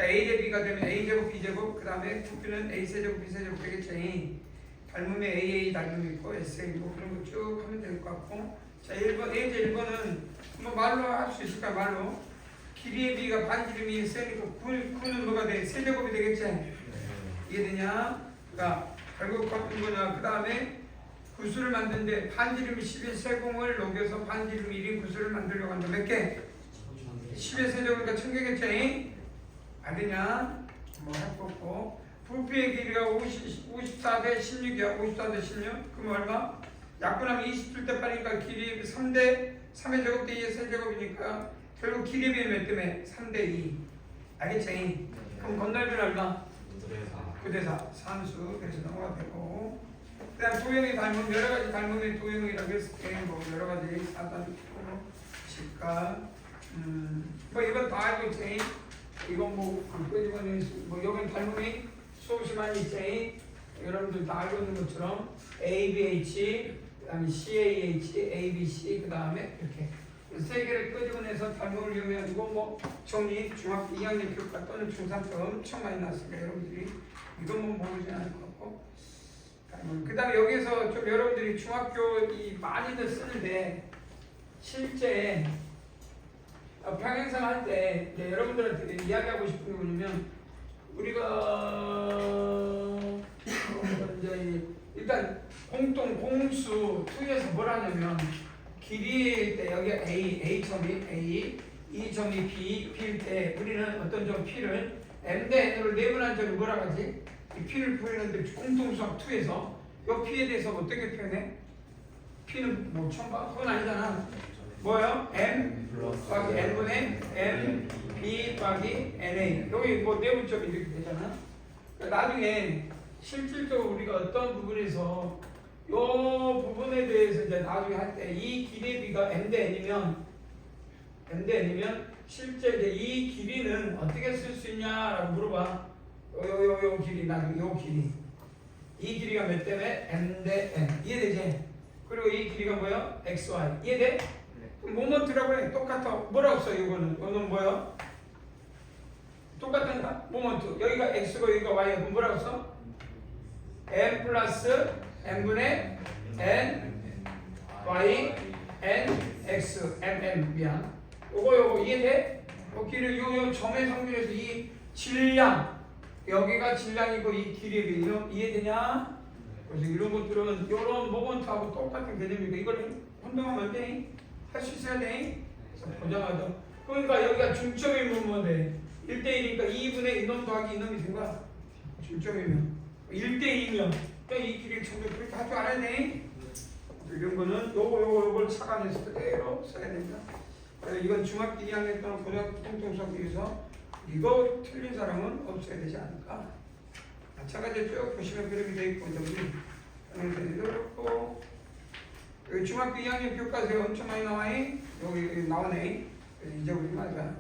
자, A 대 B가 되면 A제곱, B제곱, 그 다음에 부피는 A세제곱, B세제곱 되겠지. 닮음에 AA 닮음이 있고 SA 뭐 그런 거 쭉 하면 될 것 같고. 자, 1번, A 대 1번은 뭐 말로 할 수 있을까, 말로. 길이의 B가 반지름이 세니까 9는 뭐가 돼? 세제곱이 되겠지? 이해되냐? 그러니까 결국 어떤 거냐? 그 다음에 구수를 만드는데 반지름이 10의 세공을 녹여서 반지름 1인 구수를 만들려고 한다. 몇 개? 10의 세제곱이니까 1000개겠지? 알겠냐? 뭐 해보고 부피의 길이가 54 대 16이야. 54 대 16. 그럼 얼마? 약분하면 27대 8이니까 길이 3대 3의 제곱 대 2의 세제곱이니까 결국 길이의 몇 때문에? 3대 2. 알겠지? 그럼 건널비는 얼마? 9대4 산수. 그래서 넘어가 되고. 그 다음 도형이 닮은 여러가지 닮음의 도형이라고 했을 때 뭐 여러가지 사단, 직각 뭐 이건 다 알고 있지. 이건 뭐 끄집어내는 뭐 여긴 닮음이 수없이 많이 있지. 여러분들 다 알고 있는 것처럼 ABH 그 다음에 CAH, ABC 그 다음에 이렇게 세 개를 끄집어내서 닮음을 이용해가지고 뭐 정리 중학교 2학년 교과 또는 중3 때 엄청 많이 나왔으니까 여러분들이 이건 뭐 모르지 않을 것 같고. 그 다음에 여기서 좀 여러분들이 중학교 이 많이들 쓰는데 실제 평행선 할 때 여러분들한테 이야기하고 싶은 게 뭐냐면 우리가 이제 일단 공수 2에서 뭘 하냐면 길이일 때 여기 A점이 A, 이 점이 B일 때 우리는 어떤 점 P를 M 대 N으로 네분한 점을 뭐라 하지? 이 P를 표현하는데 공통수학 2에서 이 P에 대해서 어떻게 표현해? P는 뭐 처음 봐? 그건 아니잖아. 뭐예요? M 더하기 N분의 M, B 더하기 NA. 여기 뭐 네분점이 이렇게 되잖아. 그러니까 나중에 실질적으로 우리가 어떤 부분에서 이 부분에 대해서 이제 나중에 할 때 이 길이의 B가 M 대 N이면 실제 이제 이 길이는 어떻게 쓸 수 있냐라고 물어봐. 요 길이 나중에 요 길이. 이 길이가 몇 때문에? M 대 N. 이해되지? 그리고 이 길이가 뭐야? XY. 이해돼? 그럼 모먼트라고 해. 똑같아. 뭐라고 써 이거는? 이거는 뭐야? 똑같은가? 모먼트. 여기가 X고 여기가 Y야. 그럼 뭐라고 써? M 플러스 M분의 N Y N X M 미안. 요거 이해돼? 요 길이 요 점의 성질에서 이 질량 여기가 질량이고 이 길이 이해되냐? 그래서 이런 것들은 이런 모먼트하고 똑같은 개념이니까 이걸 혼동하면 안 돼. 할 수 있어야 돼. 그래서 보자마자 그러니까 여기가 중점이면 뭐 돼? 1대1이니까 2분의 이놈 더하기 이놈이 된 거야. 중점이면 1대2면 또 이 길이를 전부 그렇게 할 줄 알아야 돼. 이런 거는 요걸 착안해서 그대로 써야 됩니다. 이건 중학교 2학년 또는 고등학교 통통수학 위해서 이거 틀린 사람은 없어야 되지 않을까. 마찬가지로 쭉 보시면 그렇게 돼 있고 여기 그렇고 여기 중학교 2학년 교과서에 엄청 많이 나와요. 여기 나오네. 잊어버리지 말자.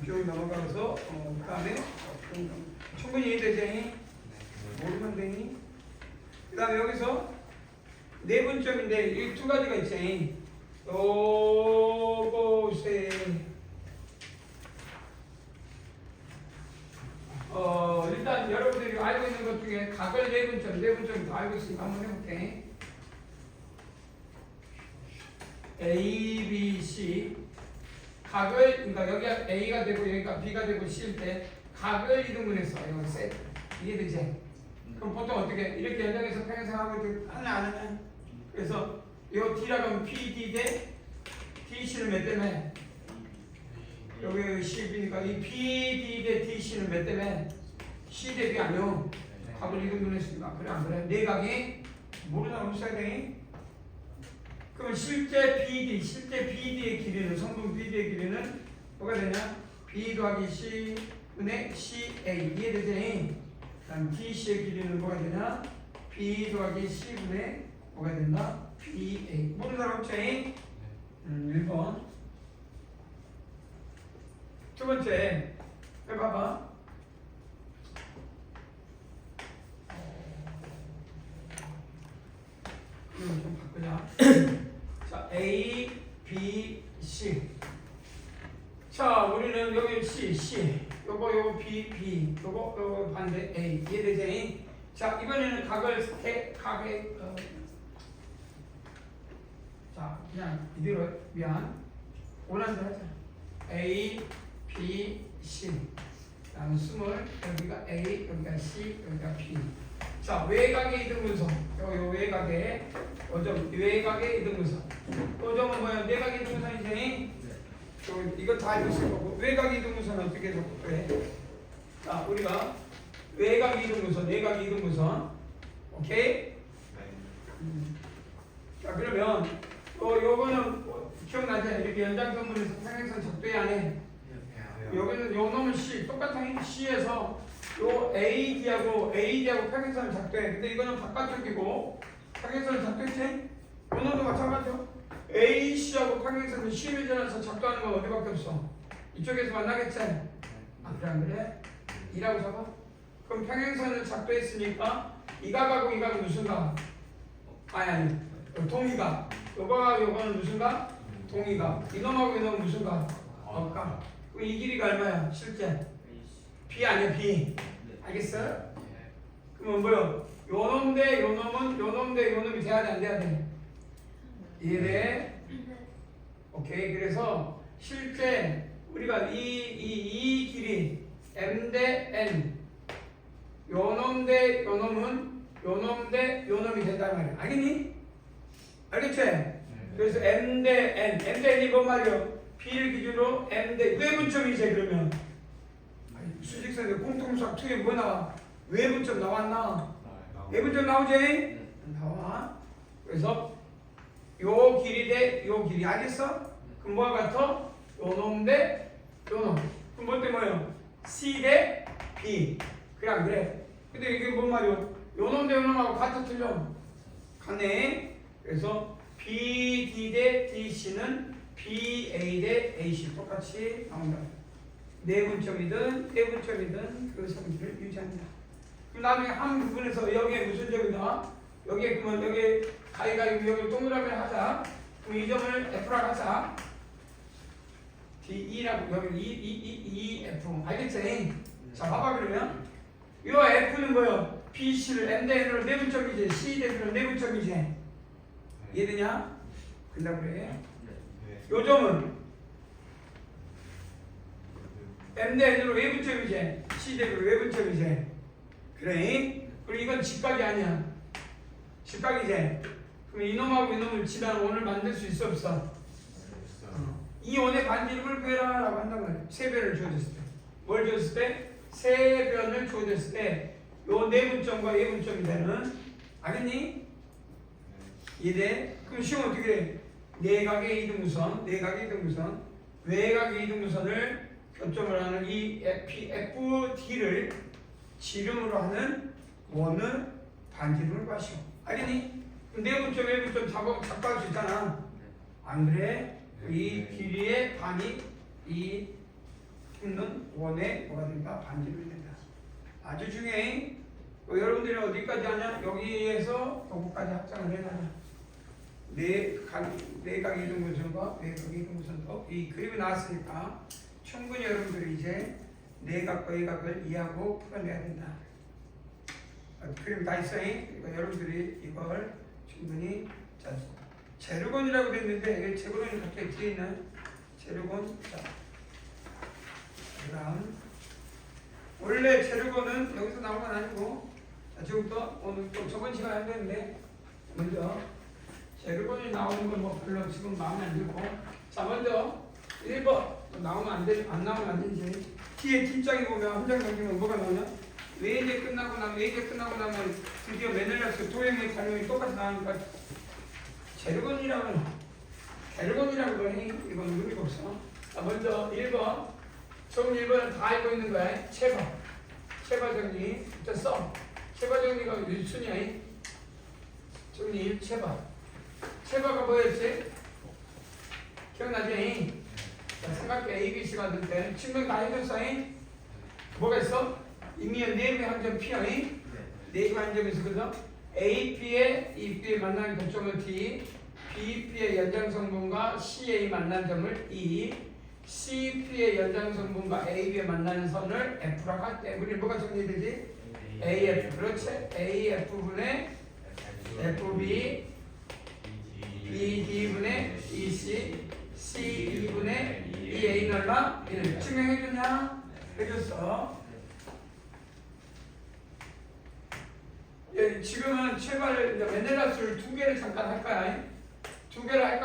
교육 넘어가서 그 다음에 충분히 이해되지? 모르면 되니? 그 다음에 여기서 네분점인데 이 두 가지가 있지. 요것에 일단 여러분들이 알고 있는 것 중에 각을 네분점 다 알고 있으니까 한번 해볼게. A, B, C 각을 그러니까 여기가 A가 되고 여기가 B가 되고 C일 때 각을 이등분해서 이거 세트 이해되지? 그럼 보통 어떻게 이렇게 연장해서 평행선하고 하나 안 하냐? 그래서 요 D라고 하면 PD 대 DC는 몇 때문에? 여기 CB니까 이 PD 대 DC는 몇 때문에? C 대 B 아니요. 각을 이등분했으니까 그래 안 그래? 네 각이 모르나 없어야 돼? 그러면 실제 BD의 길이는 성분 BD의 길이는 뭐가 되냐? B 더하기 C분의 CA 이해되지? 그다음 DC의 길이는 뭐가 되냐? B 더하기 C분의 뭐가 된다? BA 모르는 사람 없지? 1번 두 번째 해봐봐. 이거 좀 바꾸자. 자, A, B, C. 자, 자, 우리는 여기 C, 요거 B, 요거 반대 A. 이해되지? 자, 이번에는 각의 자, 그냥 이대로 미안. 원하는 대로 하자. A, B, C. 다음 20. 여기가 A, 여기가 C, 여기가 B. 자, 외곽의 이등분선. 요 외곽의 외곽의 이등분선. 또 점은 뭐야? 내각의 이등분선이지? 이거 다 알고 있을 거고. 외곽의 이등분선 어떻게 적해? 자, 우리가 외곽의 이등분선, 내각의 이등분선. 오케이? 자, 그러면 요거는 기억나죠? 이렇게 연장선분에서 평행선 적도에 안에 여기는 요 놈은 C 똑같은 C에서 요 AD하고 평행선을 작도해. 근데 이거는 바깥쪽이고 평행선을 작도했지? 요 놈도 마찬가지죠. AC하고 평행선을 C를 지나서 작도하는 건 어디밖에 없어? 이쪽에서 만나겠지? 아, 그래 안 그래? 2라고 적어? 그럼 평행선을 작도했으니까 이 각하고 이 각은 무슨 각? 아니 동이각. 요거는 무슨 각? 동이각. 이놈하고 이놈은 무슨 각? 각. 그럼 이 길이가 얼마야? 실제? B 아니야 B. 알겠어? 그러면 뭐요? 요놈 대 요놈은 요놈 대 요놈이 돼야 돼 안 돼야 돼? 이해돼? 오케이. 그래서 실제 우리가 이 길이 M 대 N 요놈 대 요놈은 요놈 대 요놈이 된단 말이야. 알겠니? 알겠지? 그래서 M 대 N M 대 N이 뭔 말이야? B를 기준으로 M 대 외분점이지. 그러면 수직선의 공통수학 2에 뭐 나와? 외분점 나왔나? 외분점 나오지? 나와. 그래서 요 길이 대 요 길이. 알겠어? 그럼 뭐가 같아? 요놈 대 요놈. 그럼 뭐 때 뭐예요? C 대 B. 그래 안 그래? 근데 이게 뭔 말이요? 요놈 대 요놈하고 같아 틀려? 같네. 그래서 BD 대 DC는 BA 대 AC 똑같이 나온다. 내분점이든 떼분점이든 그 성질을 유지합니다. 그 다음에 한 부분에서 여기에 무슨 점이다? 여기에 그러면 여기 가위가위 여기 동그라미를 하자. 그럼 이 점을 F라고 하자. D2라고 여기 E F 알겠지? 자 봐봐. 그러면 이 F는 뭐요? BC를 M 대 N으로 내분점이지. C 대 B로 내분점이지. 이해되냐? 그다음 그래. 요 점은 M 대 N으로 외분점이지. C 대 B로 외분점이지. 그래? 그리고 이건 직각이 아니야. 직각이지. 그럼 이놈하고 이놈을 지난 원을 만들 수 있어 없어? 이 원의 반지름을 구해라 라고 한단 말이야. 세 변을 주어졌을 때. 뭘 주었을 때? 세 변을 주어졌을 때 요 내분점과 외분점이 되는. 알겠니? 이래. 그럼 시험 어떻게 돼? 내각의 이등분선, 외각의 이등분선을 교점을 하는 이 FD를 지름으로 하는 원의 반지름을 구하시오. 알겠니? 내분점, 외분점 작가할 수 있잖아. 안 그래? 이 길이의 반이 이 있는 원의 뭐가 된다? 반지름이 된다. 아주 중요해. 여러분들이 어디까지 하냐? 여기에서 요거까지 합장을 해놔라. 내각 이등분선과 외각 이등분선도 이 그림이 나왔으니까 충분히 여러분들이 이제 내각과 외각을 이해하고 풀어내야 된다. 그림 다 있어요. 그러니까 여러분들이 이걸 충분히 자, 제르곤이라고 되어 있는데 제르곤이 갑자기 뒤에 있는 제르곤. 자, 그다음 원래 제르곤은 여기서 나온 건 아니고 자, 지금부터 오늘 또 저번 시간에 한 건데 먼저 제르곤이 나오는 건 뭐 별로 지금 마음에 안 들고 자 먼저 1번 나오면 안 나오면 안 되지. 뒤에 뒷장에 보면 한 장 넘기면 뭐가 나오냐? 외제 끝나고 나면 드디어 메넬라스 토형의 관용이 똑같이 나오니까 제르곤이라고 해. 이건 의미가 없어. 자 먼저 1번 정 1번은 다 알고 있는 거야. 체바 정리 일단 써. 체바 정리가 1순위야. 정리 1 체바가 뭐였지? 기억나지? 자, 삼각형 ABC가 될 때 증명 다 해줬어. 뭐가 있어? 임의연 네임의 함정 P야. 네임의 함정이 있어. 그래서 AP의 EP의 만나는 교점은 T, BP의 연장성분과 CA 만난 점을 E, CP의 연장선분과 AB에 만나는 선을 F라고 할 때 우리 뭐가 정리되지? AF. 그렇지? AF분의 FB BD분의 EC C2분의 EA는 얼마? 1. 증명해줬냐? 해줬어. 예, 지금은 제발 메넬라스를 2개를 잠깐 할 거야. 2개를 할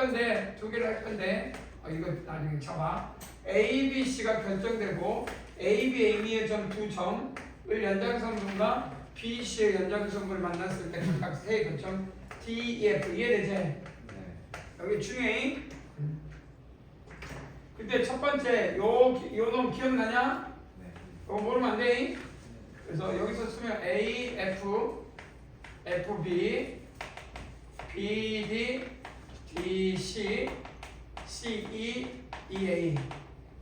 건데 이거 나중에 잡아. A, B, C가 결정되고 A, B, A의 점 2점을 연장선분과 B, C의 연장선분을 만났을 때 각각 세 교점 D, E, F 이해되지? 네. 여기 중에 그때 첫 번째 요 놈 기억나냐? 네. 이거 모르면 안 돼. 그래서 여기서 쓰면 A, F, FB, BD, DC, CE, EA는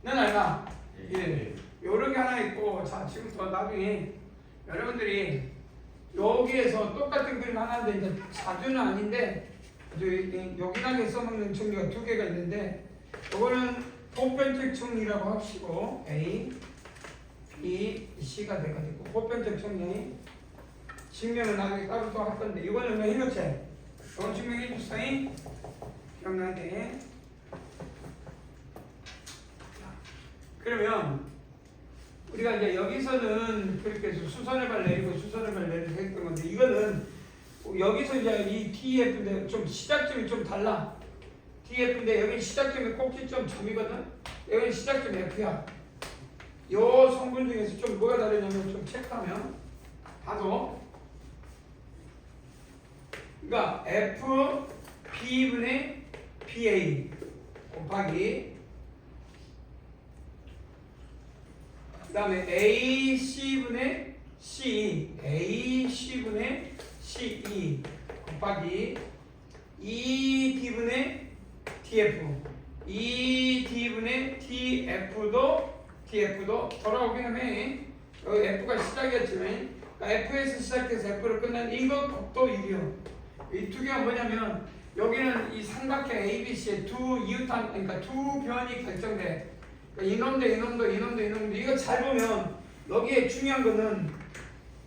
얼마? 1. 요런 게 하나 있고, 자, 지금부터 나중에 여러분들이 여기에서 똑같은 그림 하나인데, 이제 자주는 아닌데, 요긴하게 써먹는 정리가 2개가 있는데, 요거는 보편적 정리라고 합시고, A, B, C가 돼가지고, 보편적 정리. 증명은 나중에 따로 또 할 건데, 이거는 왜 해놓지? 이건 증명해 주세요. 기억나게. 그러면 우리가 이제 여기서는 그렇게 해서 수선의 발 내리고 수선의 발 내리고 했던 건데 이거는 여기서 이제 이 DF인데 좀 시작점이 좀 달라. DF인데 여기 시작점이 꼭지점 점이거든. 여기 시작점 F야. 요 성분 중에서 좀 뭐가 다르냐면 좀 체크하면 봐도 그러니까 F B분의 BA 곱하기 그 다음에 AC분의 CE AC분의 CE 곱하기 ED분의 DF ED분의 DF도 돌아오긴 하네. 여기 F가 시작이었지만 그러니까 F에서 시작해서 F로 끝난 이거 곱도 1이요. 이 2개가 뭐냐면 여기는 이 삼각형 ABC의 두 이웃한 그러니까 두 변이 결정돼. 그러니까 이놈도 이거 잘 보면 여기에 중요한 거는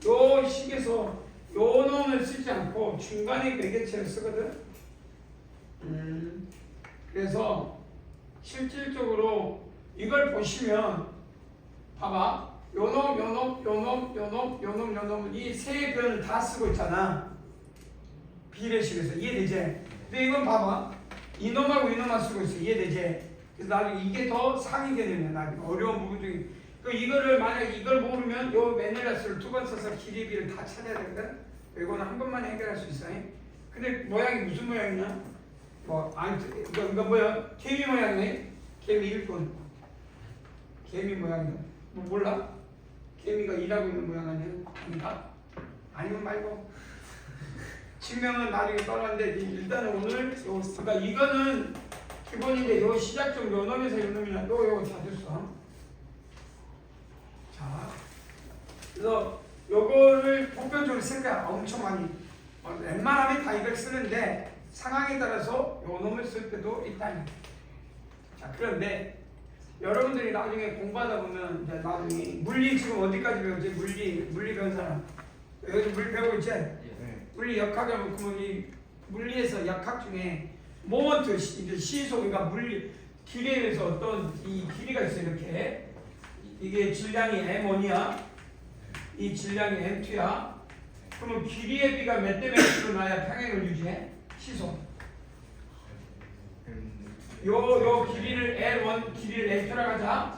요 식에서 요 놈을 쓰지 않고 중간에 매개체를 쓰거든. 그래서 실질적으로 이걸 보시면 봐봐. 요 놈 이 세 변을 다 쓰고 있잖아. 비례식에서 이해되지? 근데 이건 봐봐. 이놈하고 이놈만 쓰고 있어. 이해되지? 그래서 나중에 이게 더 상위 개념이야. 나중에 어려운 부분 중에. 이거를 만약 이걸 모르면 요 메넬라스를 2번 써서 길이비를 다 찾아야 되거든. 이거는 한 번만 해결할 수 있어. 근데 모양이 무슨 모양이냐? 이거 뭐야? 개미 모양이네. 개미 일꾼. 개미 모양이야. 뭐 몰라? 개미가 일하고 있는 모양 아니야? 아닌가? 아니면 말고. 증명은 나중에 떠나는데 일단은 오늘 그러니까 이거는 기본인데 요 시작점 요 놈에서 요 놈이나 요거 찾았어. 자, 그래서 요거를 보편적으로 쓸 거야. 엄청 많이. 웬만하면 다 이걸 쓰는데 상황에 따라서 요 놈을 쓸 때도 있다니. 자, 그런데 여러분들이 나중에 공부하다 보면 이제 나중에 물리 지금 어디까지 배우지? 물리 배운 사람. 여기 물리 배우고 있지? 물리 역학이라면 그러면 이 물리에서 역학 중에 모먼트 이제 시속 그러니까 물리 길이에 의해서 어떤 이 길이가 있어요. 이렇게 이게 질량이 m1이야. 이 질량이 m2야. 그러면 길이의 비가 몇 대 몇으로 나야 평행을 유지해? 시속. 요 길이를 L1 길이를 L2라고 하자.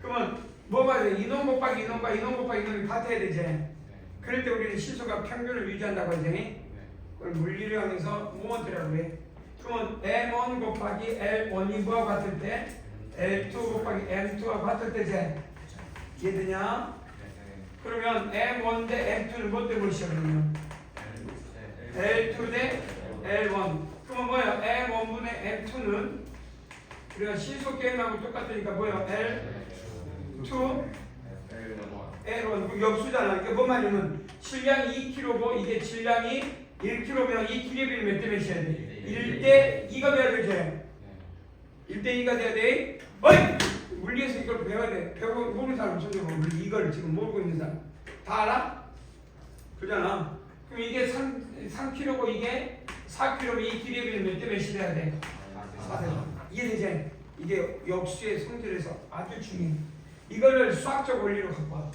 그러면 뭐가 돼? 이놈 곱하기 이놈과 이놈 곱하기 이놈이 같아야 되지. 그럴 때 우리는 시소가 평균을 유지한다고 하지. 그걸 물리를 하면서 모먼트라고 해. 그러면 M1 곱하기 L1이 뭐와 같을 때? L2 곱하기 M2와 같을 때지. 이해되냐? 그러면 M1 대 M2는 뭐 때 보시죠 그러면? L2 대 L1. 그러면 뭐야? M1분의 M2는 우리가 시소 게임하고 똑같으니까 뭐야? L2 L1 그 역수잖아. 이게 뭔 말이냐면 질량이 2kg고 이게 질량이 1kg면 이 길이비를 몇 대 몇이야 돼? 1대 2가 돼야 되지? 1대 2가 돼야 돼? 어이! 물리에서 이걸 배워야 돼. 배우고 모르는 사람 손 들고 물리 이걸 지금 모르고 있는 사람 다 알아? 그러잖아. 그럼 이게 3kg고 이게 4kg면 이 길이에 몇 대 몇이 돼야 돼? 4대. 이해되지? 이게 역수의 성질에서 아주 중요해. 이거를 수학적 원리로 갖고 와.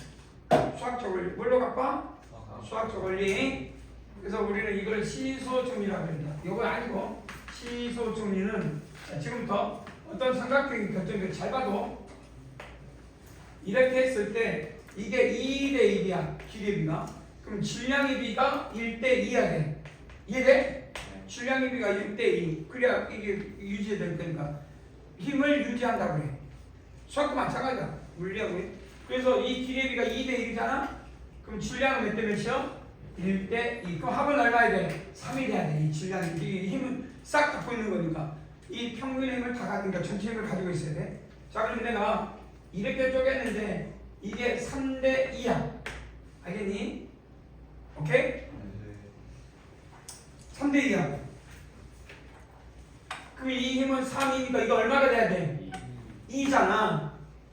수학적 원리. 뭘로 갖고 와? 수학적 원리. 그래서 우리는 이걸 시소정리라고 합니다. 이거 아니고 시소정리는 지금부터 어떤 삼각형이 결정돼. 잘 봐도 이렇게 했을 때 이게 2대 1이야. 길이의 비가. 그럼 질량의 비가 1대 2해야 돼. 이해돼? 질량의 비가 1대 2. 그래야 이게 유지될 거니까. 힘을 유지한다고 해. 수학도 마찬가지야. 물리하고. 그래서 이 길이의 비가 2대 1이잖아? 그럼 질량은 몇 대 몇이요? 1대 2. 그럼 합은 얼마야 돼? 3이 돼야 돼. 이 질량이. 이 힘은 싹 갖고 있는 거니까. 이 평균의 힘을 다 가지니까 전체 힘을 가지고 있어야 돼. 자, 그럼 내가 이렇게 쪼갰는데 이게 3대 2야. 알겠니? 오케이? 3대 2야. 그럼 이 힘은 3이니까 이거 얼마가 돼야 돼? 2잖아.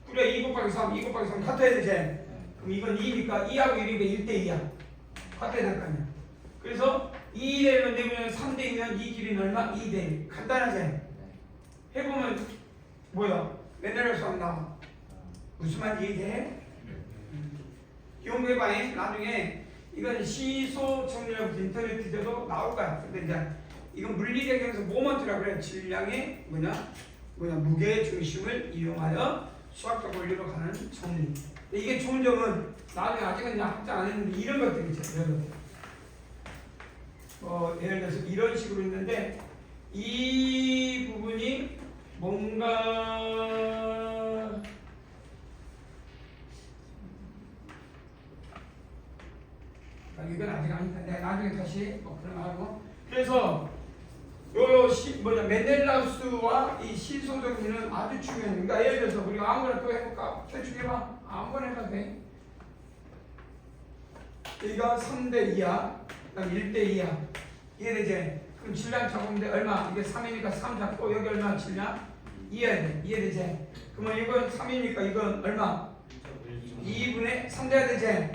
그래 2 곱하기 3, 2 곱하기 3 같아야 되지? 그럼 이건 2니까 2하고 1이니까 1대 2야. 같아야 될 거 아니야. 그래서 2대면 되면 3대이면 이 길이는 얼마? 2대. 간단하지? 해보면 뭐야? 맨날 수학 나와. 무슨 말인지 이해해? 연구해봐. 나중에 이건 시소정리라고 인터넷 뒤져도 나올 거야. 근데 이제 이건 물리적에서 모먼트라고 그래. 질량의 무게 중심을 이용하여 수학적 원리로 가는 정리. 근데 이게 좋은 점은 나중에 아직은 그냥 확장 안 했는데 이런 것들이 있죠. 이런 것들. 예를 들어서 이런 식으로 있는데 이 부분이 뭔가 이건 아직 아니다. 내가 나중에 다시 그런 하고. 그래서 멘델라우스와 이 시소정리는 아주 중요해. 그러니까 예를 들어서 우리가 아무거나 또 해볼까? 대충 해봐. 아무거나 해봐도 돼. 여기가 3대 2야. 그다음 1대 2야. 이해되지? 그럼 질량 잡으면 얼마? 이게 3이니까 3 잡고 여기 얼마 질량? 2해야 돼. 이해되지? 그러면 이건 3이니까 이건 얼마? 2분의 3 돼야 되지?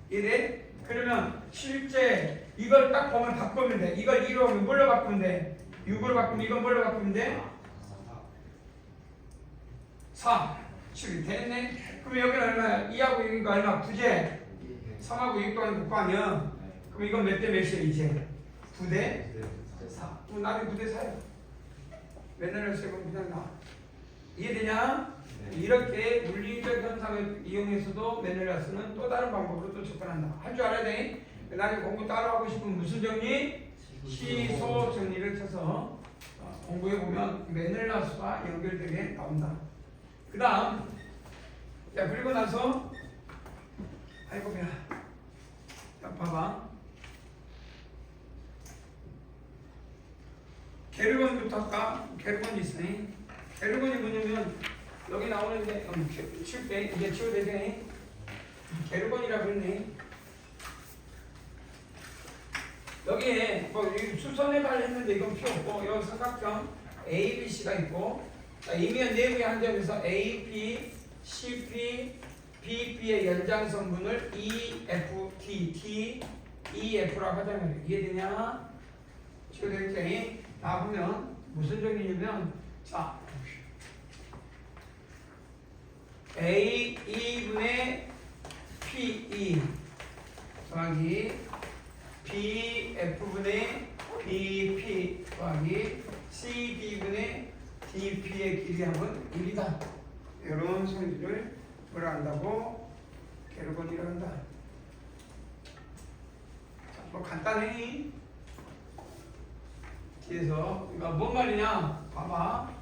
이해돼? 그러면 실제 이걸 딱 보면 바꾸면 돼. 이걸 2로 하면 뭘로 바꾸면 돼? 6으로 바꾸면 이건 뭘로 바꾸면 돼? 4. 7이 됐네? 그럼 여기는 얼마야? 2하고 6이니까 얼마? 9제? 3하고 6도 아니고 9하면 그럼 이건 몇 대 몇이야 이제? 9대 4. 그럼 나중에 9대 4야. 맨날 세고 그냥 나. 이해되냐? 이렇게 물리적 현상을 이용해서도 메넬라스는 또 다른 방법으로 또 접근한다. 할 줄 알아야 돼. 나중에 공부 따로 하고 싶으면 무슨 정리? 시소 정리를 쳐서 공부해 보면 메넬라스와 연결되게 나온다. 그 다음, 자 그리고 나서 아이고 배야. 자 봐봐. 게르건부터 할까? 게르건이 있으니. 게르건이 뭐냐면 여기 나오는데 치울 때 이게 치워되네. 게르건이라고 했네. 여기에 수선해발 했는데 이건 필요 없고 여기 삼각형 A, B, C가 있고 이면 내부의 한 점에서 A, B, C, P, B, B의 연장선분을 E, F, T, E, F라고 하자면 이해되냐? 치워되겠지? 보면 무슨 정리냐면 자 A, E분의 PE 더하기 B, F분의 BP 더하기 C, D분의 DP의 길이함은 1이다. 이런 성질을 뭐라 한다고? 게르건이라고 한다. 자, 뭐 간단해. 뒤에서 그러니까 뭔 말이냐? 봐봐.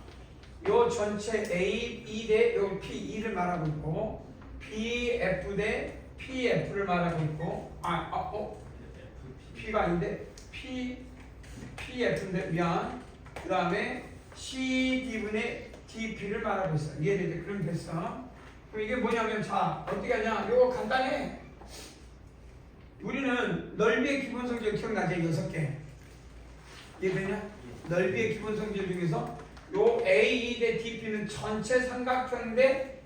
요 전체 A, E 대 요 PE를 말하고 있고 PF 대 PF를 말하고 있고 P가 아닌데 PF인데 미안. 그 다음에 CD분의 DP를 말하고 있어. 이해되지? 그럼 됐어. 그럼 이게 뭐냐면 자 어떻게 하냐? 요거 간단해. 우리는 넓이의 기본 성질 기억나지? 6개. 이해되냐? 넓이의 기본 성질 중에서 요 A 대 DP는 전체 삼각형인데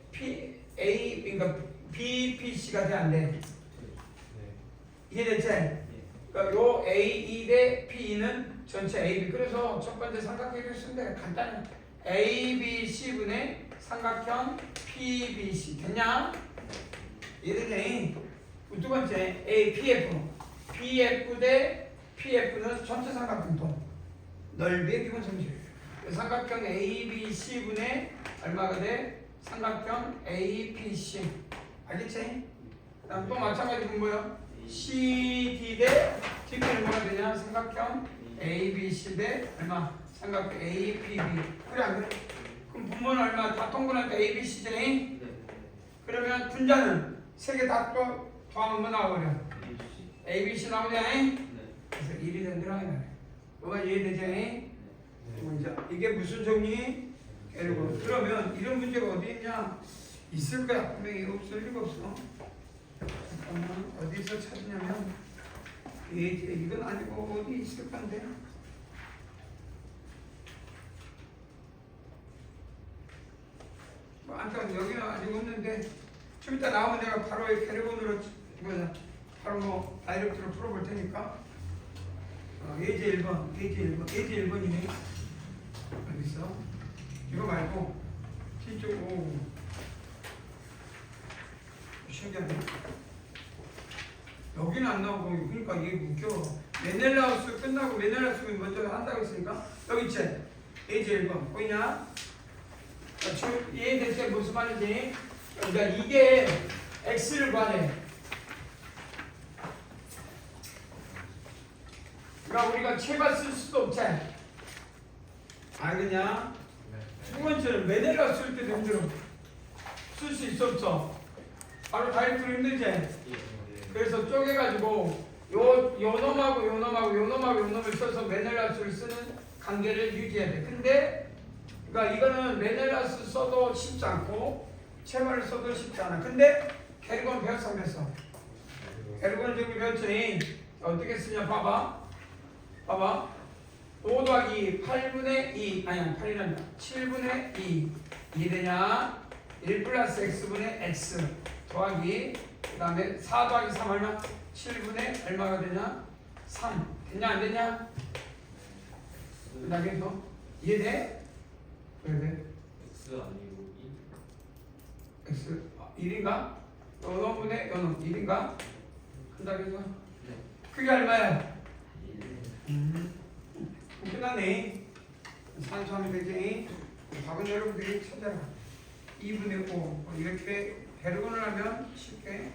A 그러니까 BPC가 돼야 안 돼. 이해됐지? 그러니까 요 A 대 P는 전체 AB. 그래서 첫 번째 삼각형을 쓰는데 간단해. ABC분의 삼각형 PBC 됐냐? 이해되니? 두 번째 APF. PF 대 PF는 전체 삼각형도 넓이의 기본 성질. 삼각형 ABC분의 얼마가 돼? 삼각형 APC. 알겠지? 그다음 또 마찬가지로 뭐야? CD 대 DP는 뭐가 되냐? 삼각형 ABC 대 얼마? 삼각형 APB. 그래 안 그래? 그럼 분모는 얼마? 다 통분하니까 ABC지? 그러면 분자는 세 개 다 더하면 뭐 나와버려? ABC 나오냐? 그래서 1이 된다는 거야. 뭐가 이해되지? 이게 무슨 정리? 그리고 그러면 이런 문제가 어디 있냐? 있을 거야. 분명히 없을 리가 없어. 잠깐만 어디서 찾냐면 이건 아니고 어디 있을 건데? 뭐 아무튼 여기는 아직 없는데 좀 이따 나오면 내가 바로 캐리본으로 바로 뭐 다이렉트로 풀어볼 테니까. 예제 1번, 예제 1번이네. 어디 있어? 이거 말고 뒤쪽 오 신기하네. 여기는 안 나오고 그러니까 이게 웃겨. 메넬라우스 끝나고 메넬라우스 먼저 한다고 했으니까 여기 있지? 예제 1번 보이냐? 지금 이해됐지? 무슨 말인지? 그러니까 이게 x를 구하래. 그러니까 우리가 채가 쓸 수도 없지? 알겠냐? 두 번째는 메넬라 쓸 때도 힘들어. 쓸 수 있어 없어? 바로 다이렉트로 힘들지? 그래서 쪼개가지고 요 놈하고 요 놈하고 요 놈하고 요 놈을 써서 메넬라스를 쓰는 관계를 유지해야 돼. 근데 그러니까 이거는 메넬라스 써도 쉽지 않고 채말을 써도 쉽지 않아. 근데 캐리건 배웠어 안 배웠어? 캐리건을 저기 배웠더니 어떻게 쓰냐 봐봐. 5 더하기 8분의 2 아니야 8이란다 7분의 2 이해되냐? 1 플러스 x분의 x 더하기 그 다음에 4 더하기 3 얼마? 7분의 얼마가 되냐? 3 됐냐 안 됐냐? 그 다음에 또 이해돼? 왜? x 아니고 1? x 1인가? 요놈분의 요놈 1인가? 한다고 해서 그게 얼마야? 끝났네. 산수하면 되지. 답은 여러분들이 찾아라. 2분의 5 이렇게 대르곤을 하면 쉽게.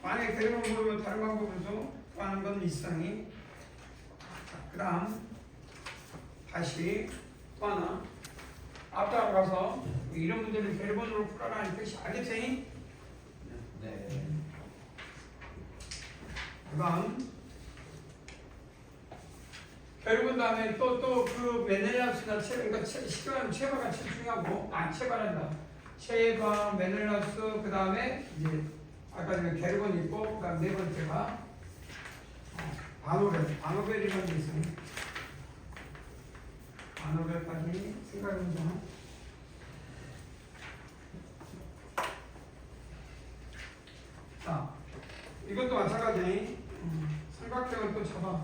만약에 대르곤 모르면 다른 방법으로도 구하는 건 일상이. 그 다음 다시 또 하나 앞으로 가서 이런 문제를 대르곤으로 풀어라는 뜻이 알겠지? 네. 그 다음 결국은 다음에 또 그 메넬라스나 그러니까 시간은 체바가 제일 중요하고 체바란다. 체바, 메넬라스 그 다음에 이제 아까 전에 게르곤 있고 그다음 네 번째가 바노벨이라는 게 있어요. 바노벨까지 생각해보자. 자, 이것도 마찬가지. 삼각형을 또 잡아.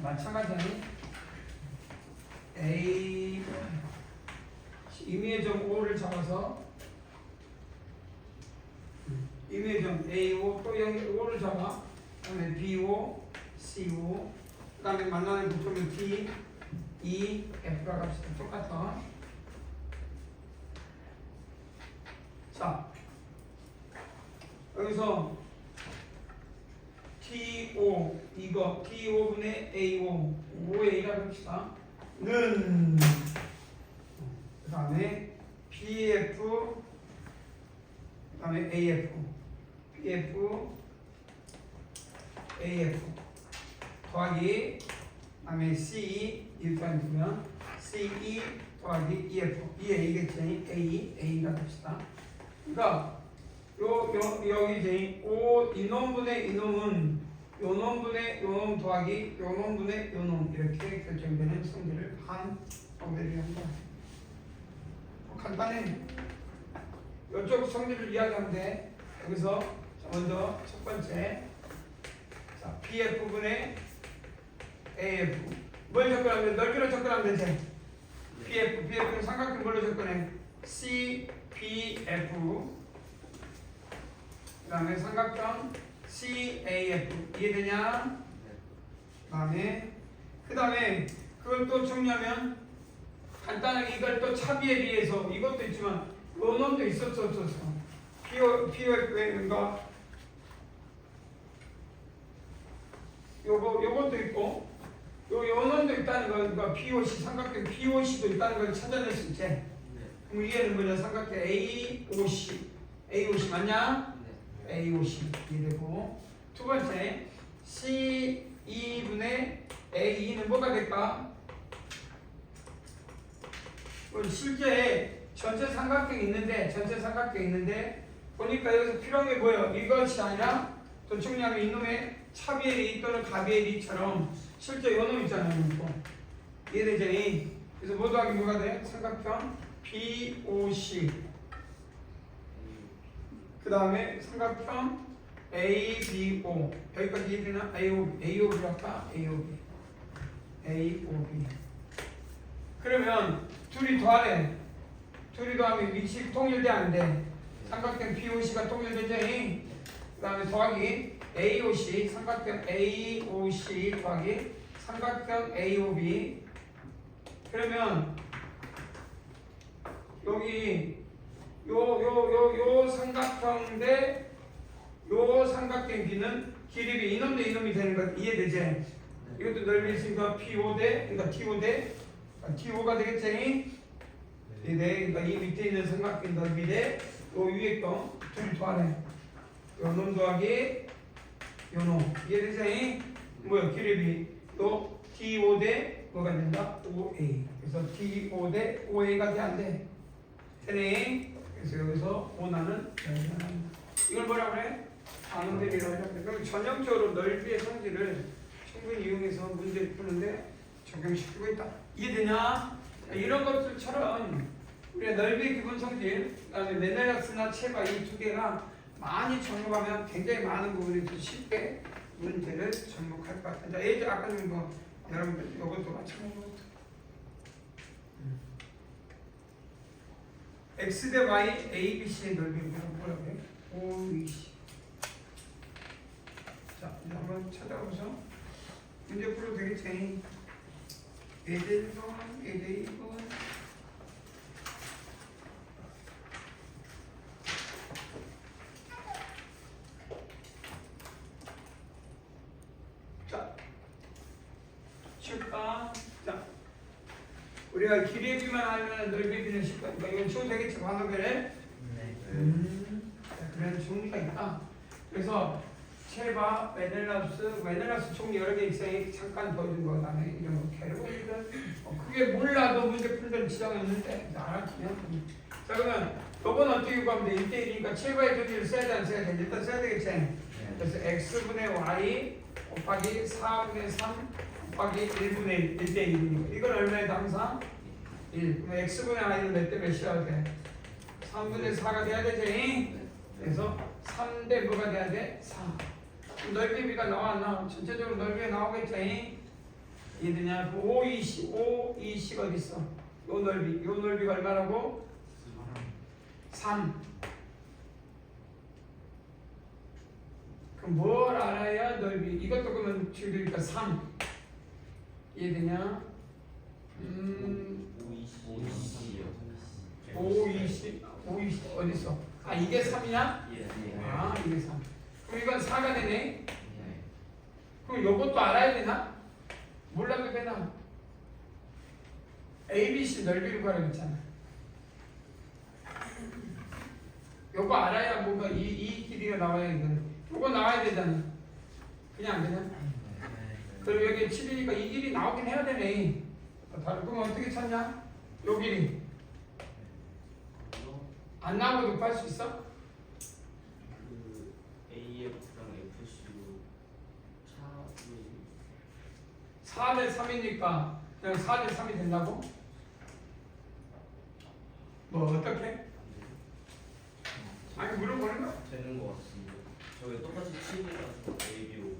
마찬가지. A 임의의 점 O를 잡아서 임의의 점 A5 또 여기 O를 잡아. 그다음에 B5, C5 그다음에 만나는 부점은 D, E, F가 갑시다. 똑같아. 자, 여기서 T5 이거 T5분의 A5 5A라고 합시다. 는 그 다음에 PF 그 다음에 AF PF AF 더하기 그 다음에 CE 이렇게 두면 CE 더하기 EF 이게 A겠지. A라고 합시다. 그러니까 여기 이제 이놈분의 이놈은 요놈분의 요놈 더하기 요놈분의 요놈 이렇게 결정되는 성질을 한 성질이 한다. 간단해. 이쪽 성질을 이야기하면 돼. 여기서 먼저 첫 번째, 자 BF분의 AF. 뭘 접근하면 돼? 넓이로 접근하면 되지. BF는 삼각형 뭘로 접근해? CBF. 그 다음에 삼각형 CAF. 이해되냐? 그 다음에 그걸 또 정리하면 간단하게 이걸 또 차비에 비해서 이것도 있지만 요 놈도 있었어. POF인가? 요것도 있고 요 놈도 있다는 거. 그러니까 POC 삼각형 POC도 있다는 걸 찾아낼 수 있지. 그럼 이게는 뭐냐? 삼각형 AOC 맞냐? AOC 이되고 두 번째 C2분의 A2는 뭐가 될까? 실제 전체 삼각형이 있는데 보니까 여기서 필요한 게 뭐예요? 이것이 아니라 또 중요한 게 이놈의 차비의 리 또는 가비의 리처럼 실제 요놈 있잖아요. 이해되지? 그래서 뭐 더하기 뭐가 돼? 삼각형 BOC 그 다음에 삼각형 ABO 여기까지 이해되나? AOB 할까? AOB 그러면 둘이 더하래. 둘이 더하면 위치 통일돼 안 돼? 삼각형 BOC가 통일되지? 그 다음에 더하기 AOC 삼각형 AOC 더하기 삼각형 AOB 그러면 여기 요 삼각형 대 요 삼각형 B는 길이 이놈 대 이놈이 되는 거 이해되지? 이것도 넓이 있으니까 PO 대 그러니까 TO 대 TO가 되겠지? 네, 그러니까 이 밑에 있는 삼각형 넓이 대 요 위에 거 둘이 더하네. 요 놈 더하기 요 놈 이해되지? 뭐야 길이 또 TO 대 뭐가 된다? OA 그래서 TO 대 OA가 돼 안 돼? 되네. 그래서 여기서 원하는 이걸 뭐라 그래? 반응들이라고 해요. 그럼 전형적으로 넓이의 성질을 충분히 이용해서 문제를 푸는데 적용시키고 있다. 이해되냐? 이런 것들처럼 우리가 넓이의 기본 성질, 그다음에 메넬락스나 체바 이 두 개가 많이 접목하면 굉장히 많은 부분에서 쉽게 문제를 접목할 것 같다. 예전 아까 뭐 여러분들 이것도 마찬가지로 x 대 y a, b, c의 넓이를 뭐라고 해? OEC. 자, 이제 한번 찾아보죠. 문제 풀어도 되겠지? a 대 1번, a 대 2번. 자, 칠까? 자, 우리가 길이의 비만 알면 넓이의 비는 쉽다. 그러니까 이건 치워도 되겠지, 방법에. 그래서 종류가 있다. 그래서 체바, 메넬라스 종류 여러 개 있어요. 잠깐 보여준 거 다음에 이런 거 캐로이드. 그게 몰라도 문제 풀 때는 지장이 없는데 알았으면. 자 그러면 요건 어떻게 구하면 돼? 1대1이니까 체바의 조리를 써야 돼 안 써야 돼? 일단 써야 되겠지. 그래서 x분의 y 곱하기 4분의 3 곱하기 1분의 1대1이니까 이걸 얼마에 항상 1. 그럼 x분의 y는 몇 대 몇이야 돼? 3분의 4가 돼야 되지. 그래서 3대 뭐가 돼야 돼? 4. 넓이 비가 나와 안 나와? 전체적으로 넓이가 나오겠지. 이해되냐? OEC가 어디 있어? 요 넓이가 얼마라고? 3. 그럼 뭘 알아야 넓이? 이것도 그러면 줄이니까 3. 이해되냐? OEC 어디 있어? 아 이게 3이냐? 아 이게 3. 그럼 이건 4가 되네. 그럼 요것도 알아야 되나? 몰라도 되나? ABC 넓이를 구하라고 했잖아. 요거 알아야 뭔가 이 길이가 나와야 이거는. 요거 나와야 되잖아. 그냥 안 되나? 그리고 여기 7이니까 이 길이 나오긴 해야 되네. 그럼 어떻게 찾냐? 요 길이. 안 나오고 곱할 수 있어? 그 AF랑 FC로 차 4대 3이니까 그냥 4대 3이 된다고? 너 뭐 어떻게? 아니 물어보는 거? 되는 것 같습니다. 저게 똑같이 7이라서 A, B, O.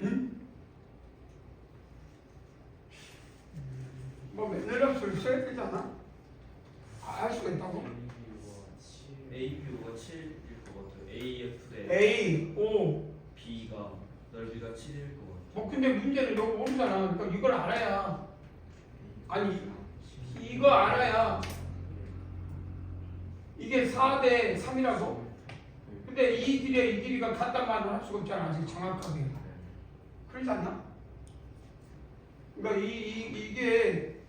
응? 뭐 맨날 없을 써야 되잖아. 할 수가 있다고? A, B, O가 7일 것 같아요. A, F 대 A, O. B가 넓이가 7일 것 같아요. 뭐 근데 문제는 여기 모르잖아. 그러니까 이걸 알아야. 아니 이거 알아야 이게 4대 3이라고. 근데 이 길이에 이 길이가 같단 말은 할 수가 없잖아. 아직 정확하게. 그렇지 않나? 그러니까 이게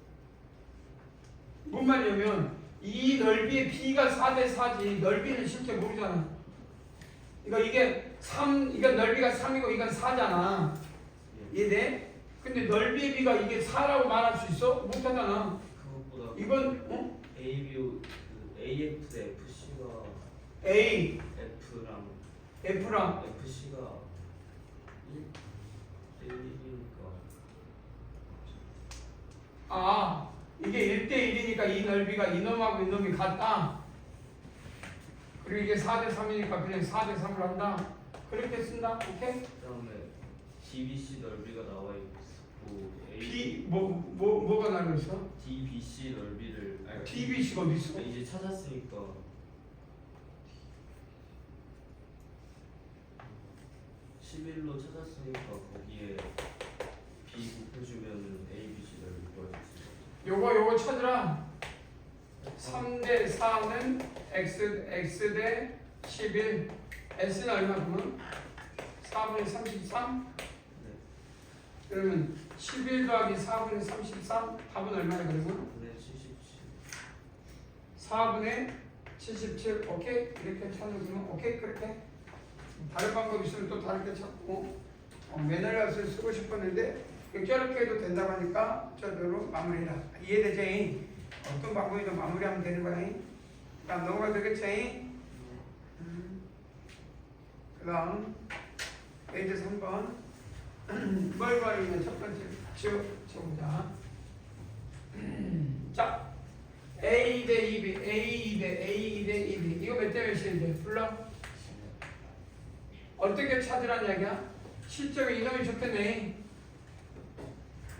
뭔 말이냐면 이 넓이의 B가 4대 4지 넓이는 실제 모르잖아. 그러니까 이게 3, 이건 넓이가 3이고 이건 4잖아. 이해돼? 근데 넓이의 B가 이게 4라고 말할 수 있어? 못하잖아. 그것보다 이건 어? A, B, O, 그 AF 대 FC가 A, F랑 F랑 FC가 1이니까 아 이게 1대1이니까 이 넓이가 이놈하고 이놈이 같다. 그리고 이게 4대 3이니까 그냥 4대 3을 한다. 그렇게 쓴다. 오케이? 그다음에 DBC 넓이가 나와 있고 B 뭐가 나와 있어? DBC 넓이를 DBC가 어디 있어? 이제 찾았으니까 11로 찾았으니까 거기에 B 곱해주면 ABC 넓이 구할 수 있어요. 요거 찾으라. 3대 4는 x 대 11. s는 얼마 그러면? 4분의 33? 네. 그러면 11 더하기 4분의 33 답은 얼마야 그러면? 네, 77. 4분의 77. 오케이? 이렇게 찾으면 오케이? 그렇게? 다른 방법 있으면 또 다르게 찾고 매너리얼을 쓰고 싶었는데 저렇게 해도 된다고 하니까 저대로 마무리해라. 이해되지? 어떤 방법이든 마무리하면 되는 거야. 그다음 넘어가 되겠지? 그다음 페이지 3번 뭘 버리면 첫 번째 지워보자. 자 A 대 2B A 대 A 대 2B 이거 몇 대 몇인데 불러? 어떻게 찾으라는 얘기야? 실제로 이놈이 좋겠네.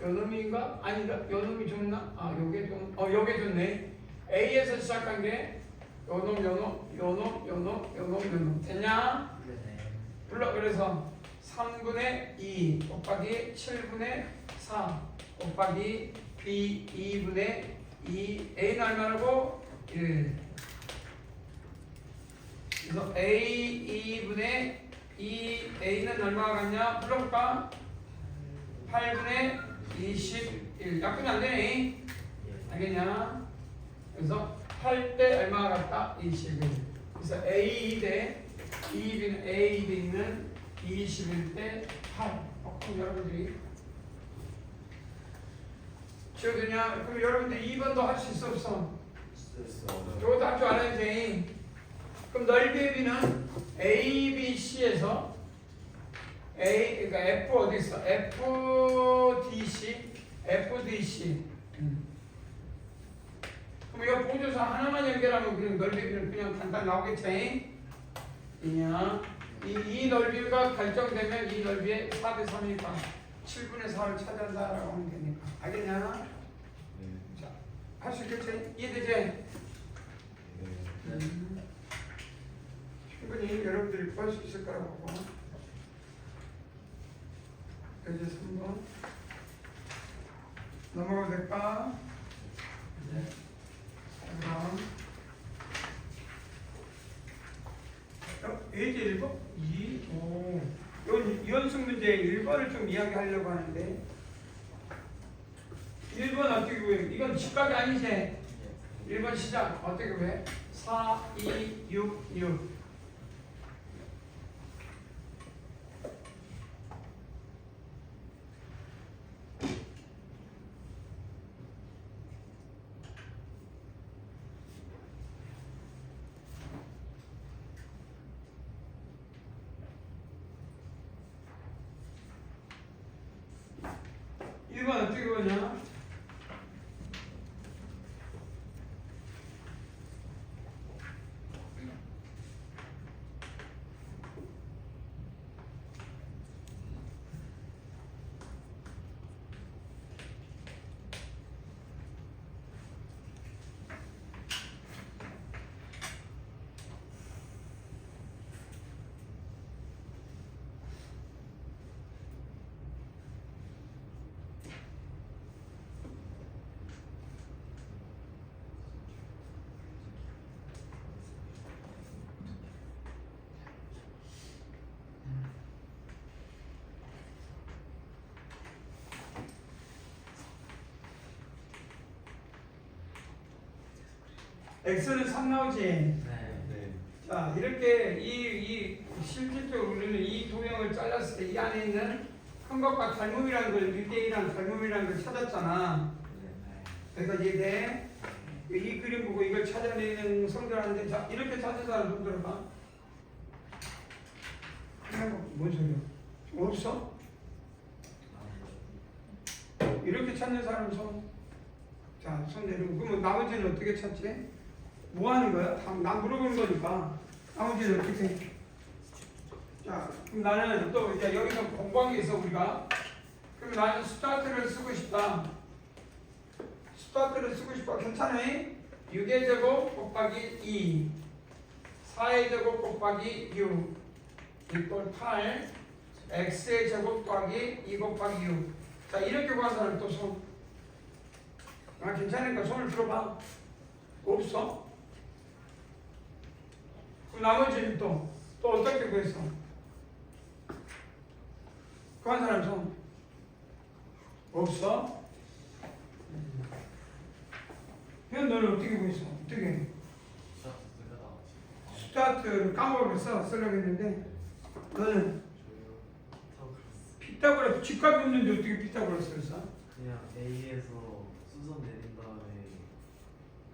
요놈인가? 아니다. 요놈이 좋나? 아 요게 좀 요게 좋네. A에서 시작한 게 요놈 됐냐? 불러. 그래서 3분의 2 곱하기 7분의 4 곱하기 B 2분의 2 A는 얼마라고? 1. 그래서 A 2분의 2 A는 얼마가 같냐? 불러볼까? 8분의 21. 약분이 안 되네. 알겠냐? 그래서 8대 얼마가 같다? 21. 그래서 A 대 2B는 A B는 21대 8. 그럼 여러분들이 지워드냐? 그럼 여러분들 2번도 할 수 있어 없어? 이것도 할 줄 알아야지. 그럼 넓이의 B는 A, B, C에서 A, 그러니까 F 어디 있어? FDC, FDC. 그럼 이거 보조사 하나만 연결하면 그냥 넓이는 그냥 간단히 나오겠지? 그냥 이 넓이가 결정되면 이 넓이의 4대 3이니까 7분의 4를 찾아낸다라고 하면 되니까. 알겠냐? 자, 할 수 있겠지? 이해되지? 충분히 여러분들이 구할 수 있을 거라고 보고. 이제 3번 넘어가도 될까? 네. 그다음 예제 1번? 2? 오. 이 연습 문제 1번을 좀 이야기하려고 하는데 1번 어떻게 구해? 이건 직각이 아니지? 1번 시작 어떻게 구해? 4, 2, 6, 6 1번 어떻게 보냐? x는 3 나오지. 네. 자 이렇게 이 실질적으로 우리는 이 도형을 잘랐을 때 이 안에 있는 큰 것과 닮음이라는 걸 1대1이랑 닮음이라는 걸 찾았잖아. 그러니까 이게 이 그림 보고 이걸 찾아내는 성질하는데 자 이렇게 찾은 사람 손 들어봐. 뭔 소리야? 없어? 이렇게 찾는 사람 손. 자, 손 내리고. 그러면 나머지는 어떻게 찾지? 뭐 하는 거야? 나 물어보는 거니까. 나머지는 어떻게 해? 자, 그럼 나는 또 이제 여기서 공부한 게 있어, 우리가. 그럼 나는 스타트를 쓰고 싶다. 스타트를 쓰고 싶어. 괜찮아? 6의 제곱 곱하기 2. 4의 제곱 곱하기 6. 이꼴 8. x의 제곱 더하기 2 곱하기 6. 자, 이렇게 구한 사람 또 손. 아, 괜찮으니까 손을 들어봐. 없어? 그럼 나머지는 또 어떻게 구했어? 구한 사람 손. 없어? 현 너는 어떻게 구했어? 어떻게? 스타트 까먹었어. 쓰려고 했는데 너는 피타고라스 집값이 없는데 어떻게 피타고라스를 써? 그냥 A에서 수선 내린 다음에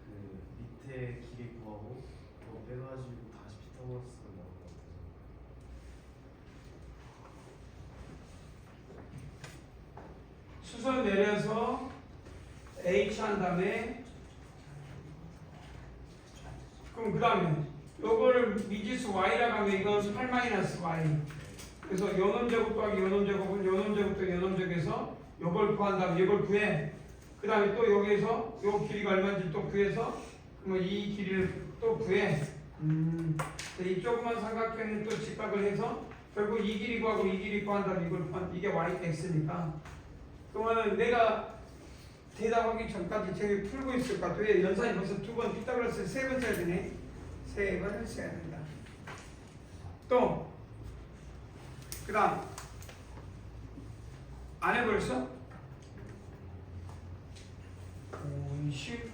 그 밑에 길이 구하고 그거 빼가지고 다시 피타고라스가 나온 것 같아서. 수선 내려서 H 한 다음에 그럼 그 다음에 요거를 미지수 Y라고 하면 이건 8-Y 그래서 요놈 제곱 더하기 요놈 제곱은 요놈 제곱도 요놈 제곱에서 요걸 구한 다음에 이걸 구해 그 다음에 또 여기에서 요 길이가 얼마인지 또 구해서 그러면 이 길이를 또 구해 이 조그만 삼각형을 또 집합을 해서 결국 이 길이 구하고 이 길이 구한 다음에 이걸 구한 이게 Y, X니까 그러면 내가 대답하기 전까지 저기 풀고 있을 것 같아. 왜 연산이 벌써 2번 피타고라스 3번 써야 되네. 3번을 써야 된다. 또 그 다음 안 해버렸어? 오이십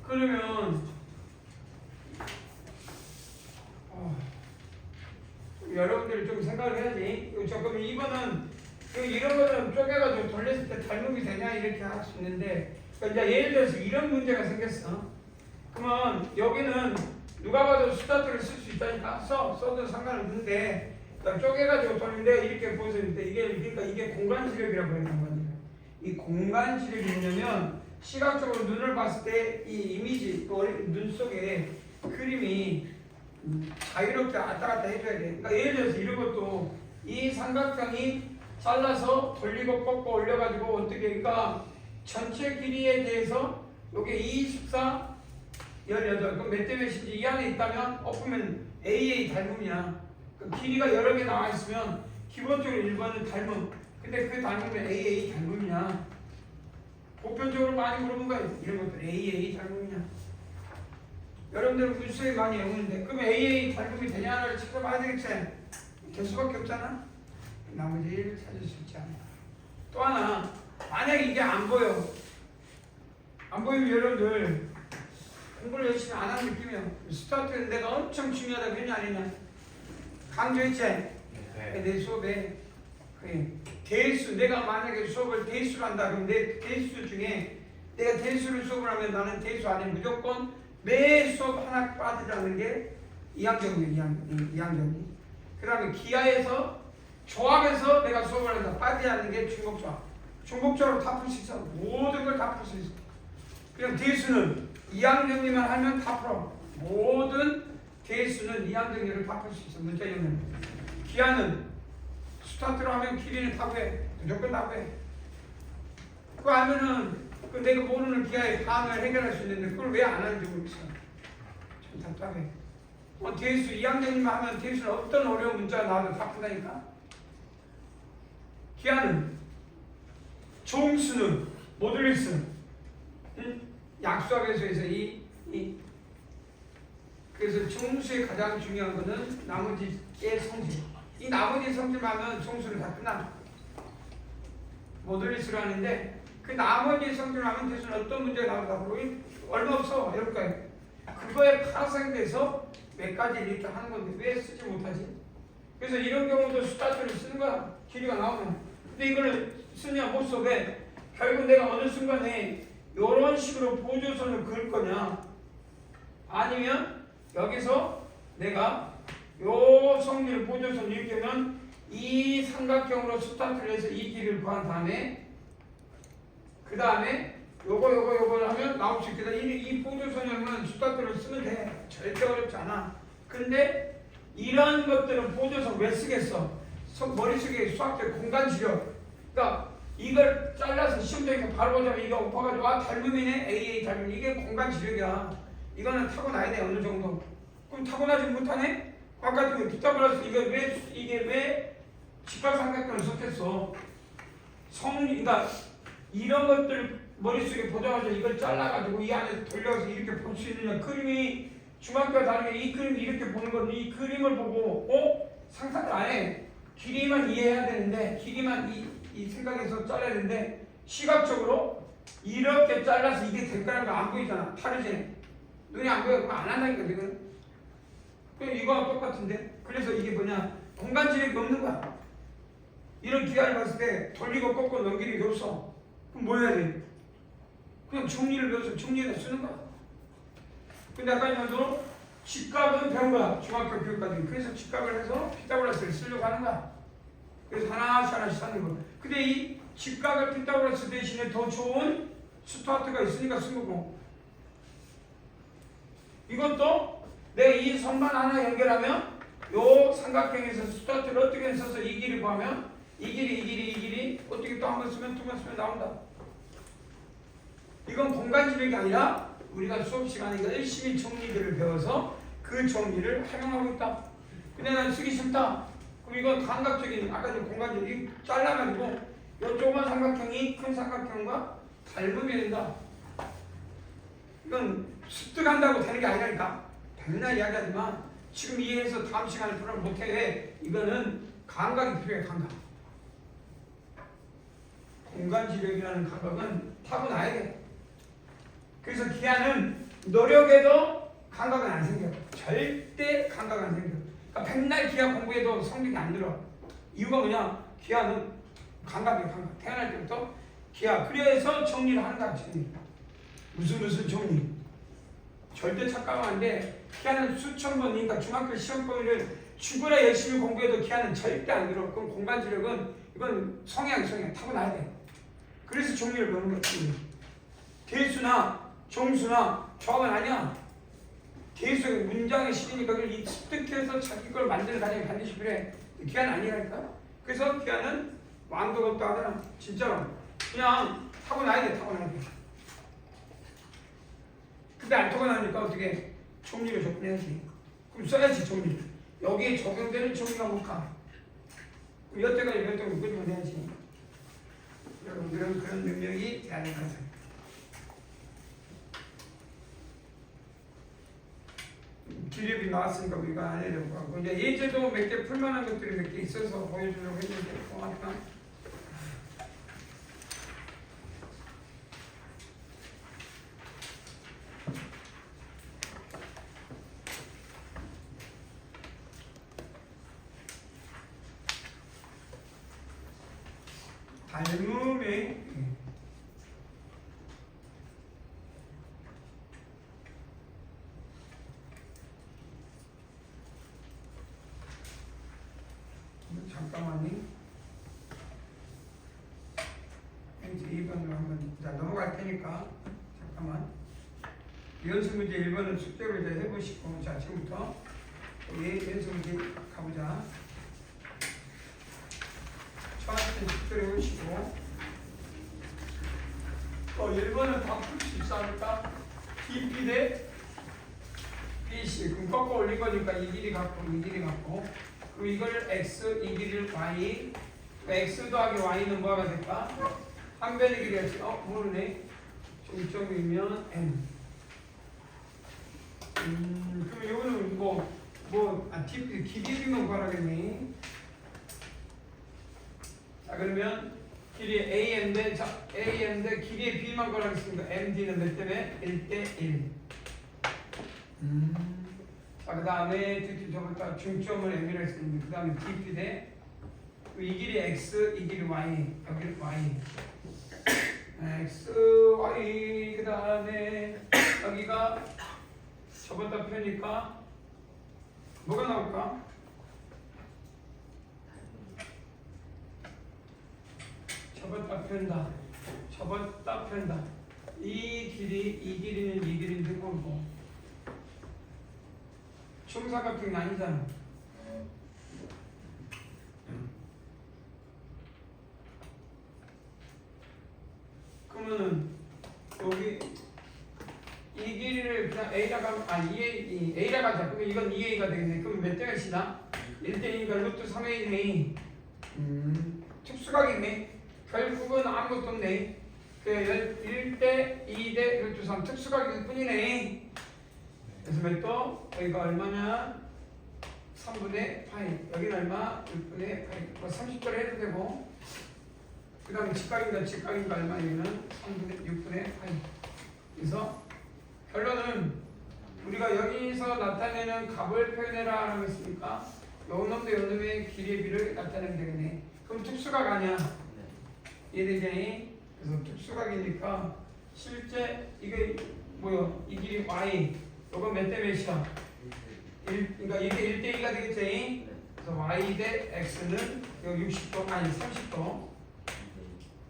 그러면 여러분들이 좀 생각을 해야지. 잠깐만 2번은 이런 거는 쪼개가지고 돌렸을 때 닮음이 되냐 이렇게 할 수 있는데 그러니까 이제 예를 들어서 이런 문제가 생겼어. 그러면 여기는 누가 봐도 스타트를 쓸 수 있다니까 써도 상관없는데 쪼개가지고 돌리는데 이렇게 보여주는데 그러니까 이게 공간지력이라고 하는 거니까 이 공간지력이 뭐냐면 시각적으로 눈을 봤을 때 이 이미지 눈 속에 그림이 자유롭게 왔다 갔다 해줘야 돼. 그러니까 예를 들어서 이런 것도 이 삼각형이 잘라서 돌리고 꺾고 올려가지고 어떻게 그러니까 전체 길이에 대해서 요게 24, 18 그럼 몇 대 몇인지 이 안에 있다면 엎으면 AA 닮음이야. 그 길이가 여러 개 나와 있으면 기본적으로 1번은 닮음 근데 그 닮으면 AA 닮음이야. 보편적으로 많이 물어본 거야. 이런 것들 AA 닮음이냐 여러분들은 문수에 많이 외우는데 그러면 AA 닮음이 되냐를 찾아봐야 되겠지. 될 수밖에 없잖아. 나머지를 찾을 수 있지 않나. 또 하나 만약에 이게 안 보여 안 보이면 여러분들 공부를 열심히 안 하는 느낌이야. 스타트는 내가 엄청 중요하다고 했냐 안 했냐 강조했지. 내 수업에 대수 내가 만약에 수업을 대수를 한다 그러면 내 대수 중에 내가 대수를 수업을 하면 나는 대수 안에 무조건 매 수업 하나 빠지지 않는 게 이항정리 그 다음에 기하에서 조합에서 내가 수업을 한다 빠지지 않는 게 중복조합 중복조합으로 다 풀 수 있어. 모든 걸 다 풀 수 있어. 그냥 대수는 이항정리만 하면 다 풀어. 모든 대수는 이항정리를 다 풀 수 있어. 문자형은 기하는 스타트로 하면 길이는 다 구해. 무조건 다 구해. 그거 알면은 내가 모르는 기하의 반을 해결할 수 있는데 그걸 왜 안 하는지 모르겠어. 참 답답해. 대수 2학년이면 하면 대수는 어떤 어려운 문자가 나와도 다 푼다니까. 기하는 종수는 모듈리스 약수합에서에서 그래서 종수의 가장 중요한 거는 나머지의 성질. 이 나머지 성질만 하면 종수는 다 끝나. 모듈리스로 하는데 그 나머지 성질을 하면 대수는 어떤 문제가 나온다고 얼마 없어. 이럴 거예요. 그거에 파생돼서 몇 가지 이렇게 하는 건데 왜 쓰지 못하지? 그래서 이런 경우도 스타트를 쓰는 거야. 길이가 나오면. 근데 이걸 쓰냐 못 써. 왜? 결국 내가 어느 순간에 이런 식으로 보조선을 그을 거냐 아니면 여기서 내가 요 성질 보조선 이렇게 하면 이 삼각형으로 스타트를 해서 이 길이를 구한 다음에 그 다음에 요걸 하면 나올 수 있겠다. 이 보조선형은 스타트를 쓰면 돼. 절대 어렵지 않아. 근데 이런 것들은 보조선 왜 쓰겠어? 머릿속에 수학적 공간 지력. 그러니까 이걸 잘라서 시험장에서 바로 보자면 이게 엎어가지고 닮음이네 AA 닮음. 이게 공간 지력이야. 이거는 타고나야 돼 어느 정도. 그럼 타고나지 못하네? 아까 그 피타고라스 이게 왜 직각삼각형을 썼겠어? 그러니까 이런 것들 머릿속에 보자마자 이걸 잘라가지고 이 안에 돌려서 이렇게 볼 수 있느냐. 그림이 중학교와 다르게 이 그림 이렇게 보는 건 이 그림을 보고 상상을 안 해. 길이만 이해해야 되는데 길이만 이 생각에서 잘라야 되는데 시각적으로 이렇게 잘라서 이게 될 거라는 거 안 보이잖아. 다르지? 눈이 안 보여. 그럼 안 한다니까 지금. 그럼 이거랑 똑같은데. 그래서 이게 뭐냐. 공간 지력이 없는 거야. 이런 기하를 봤을 때 돌리고 꺾고 넘기는 게 없어. 그럼 뭐 해야 돼? 그냥 정리를 배워서 정리해서 쓰는 거야. 근데 아까 이만도 직각은 배운 거야. 중학교 교육까지. 그래서 직각을 해서 피타고라스를 쓰려고 하는 거야. 그래서 하나씩 하는 거야. 근데 이 직각을 피타고라스 대신에 더 좋은 스타트가 있으니까 쓴 거고. 이것도 내가 이 선만 하나 연결하면 요 삼각형에서 스타트를 어떻게 써서 이 길이 구하면 이 길이 어떻게 또 한 번 쓰면 두 번 쓰면 나온다. 이건 공간 지력이 아니라 우리가 수업 시간에 열심히 정리들을 배워서 그 정리를 활용하고 있다. 근데 난 쓰기 싫다. 그럼 이건 감각적인 아까 전 공간 지력이 잘라가지고 요 조그만 삼각형이 큰 삼각형과 닮으면 된다. 이건 습득한다고 되는 게 아니라니까. 맨날 이야기하지만 지금 이해해서 다음 시간에 풀어면 못해. 왜? 이거는 감각이 필요해. 감각. 공간지력이라는 감각은 타고나야 돼. 그래서 기하는 노력해도 감각은 안 생겨. 절대 감각은 안 생겨. 그러니까 맨날 기하 공부해도 성적이 안 늘어. 이유가 뭐냐? 기하는 감각이야. 감각. 태어날 때부터 기하. 그래서 정리를 하는 거야. 정리. 무슨 정리. 절대 착각하면 안 돼. 기하는 수천 번이니까 중학교 시험 범위를 죽으라 열심히 공부해도 기하는 절대 안 늘어. 그럼 공간지력은 이건 성향 타고나야 돼. 그래서 정리를 배우는 거지. 대수나 정수나 조합은 아니야. 대수의 문장의 실이니까 그걸 습득해서 자기 걸 만드는 과정이 반드시 필요해. 기하는 아니라니까. 그래서 기하는 왕도 없다 하잖아. 진짜로. 그냥 타고나야 돼. 근데 안 타고나니까 어떻게 정리를 접근해야지. 그럼 써야지 정리. 여기에 적용되는 정리가 뭘까? 그럼 여태까지 몇 동을 끄집어 내야지. 여러분들은 그런 능력이 돼야 될 것 같아요. 기립이 나왔으니까 우리가 안 하려고 하고 이제 예제도 몇 개 풀만한 것들이 몇 개 있어서 보여주려고 했는데 고맙다. 닮음의 잠깐만요. 이제 2번으로 한번 넘어갈 테니까 잠깐만. 연습 문제 1번은 숙제로 이제 해보시고 자 지금부터 연습 문제 가보자. 처음부터 숙제를 해보시고 1번은 다 풀 수 있어 합니까? BP 대 BC 그럼 꺾어 올린 거니까 이 길이 같고 그리고 이걸 X, 이 길이를 Y X 더하기 Y는 뭐가 될까? 한 변의 길이였지. 모르네. 중점이면 M 그럼 이거는 기기비만 구하라겠네. 자 그러면 길이 AM 대 길이의 B만 구하라겠습니다. MD는 몇 때문에? 1대 1 자, 그 다음에 DP 저부터 중점을 M이라 했습니다. 그 다음에 DP 대 이 길이 X, 이 길이 Y, 여기는 Y. X, Y, 그 다음에 여기가 저보다 표니까 뭐가 나올까? 저보다 편다. 저보다 편다. 이 길이는 이 길이인데 뭐 중사각형이 아니잖아. 그러면은 여기 이 길이를 그냥 A라고 하면 A라고 하자. 그러면 이건 2A가 되겠네. 그럼 몇 대가 시나? 1대2니까 루트 3A네. 특수각이네. 결국은 아무것도 없네. 그 1대 2대 루트 3 특수각일 뿐이네. 그래서 몇 도? 여기가 얼마냐? 3분의 파이. 여기는 얼마? 6분의 파이. 뭐 30도를 해도 되고. 그 다음에 직각인가 얼마? 여기는 6분의 파이. 그래서 결론은 우리가 여기서 나타내는 값을 표현해라 라고 했으니까 요 놈도 요 놈의 길이의 비를 나타내면 되겠네. 그럼 특수각 아니야. 이해되지? 그래서 특수각이니까 실제 이게 뭐요? 이 길이 y. 요건 몇 대 몇이야? 그러니까 이게 1대2가 되겠지? 그래서 y 대 x는 여기 60도 아니 30도.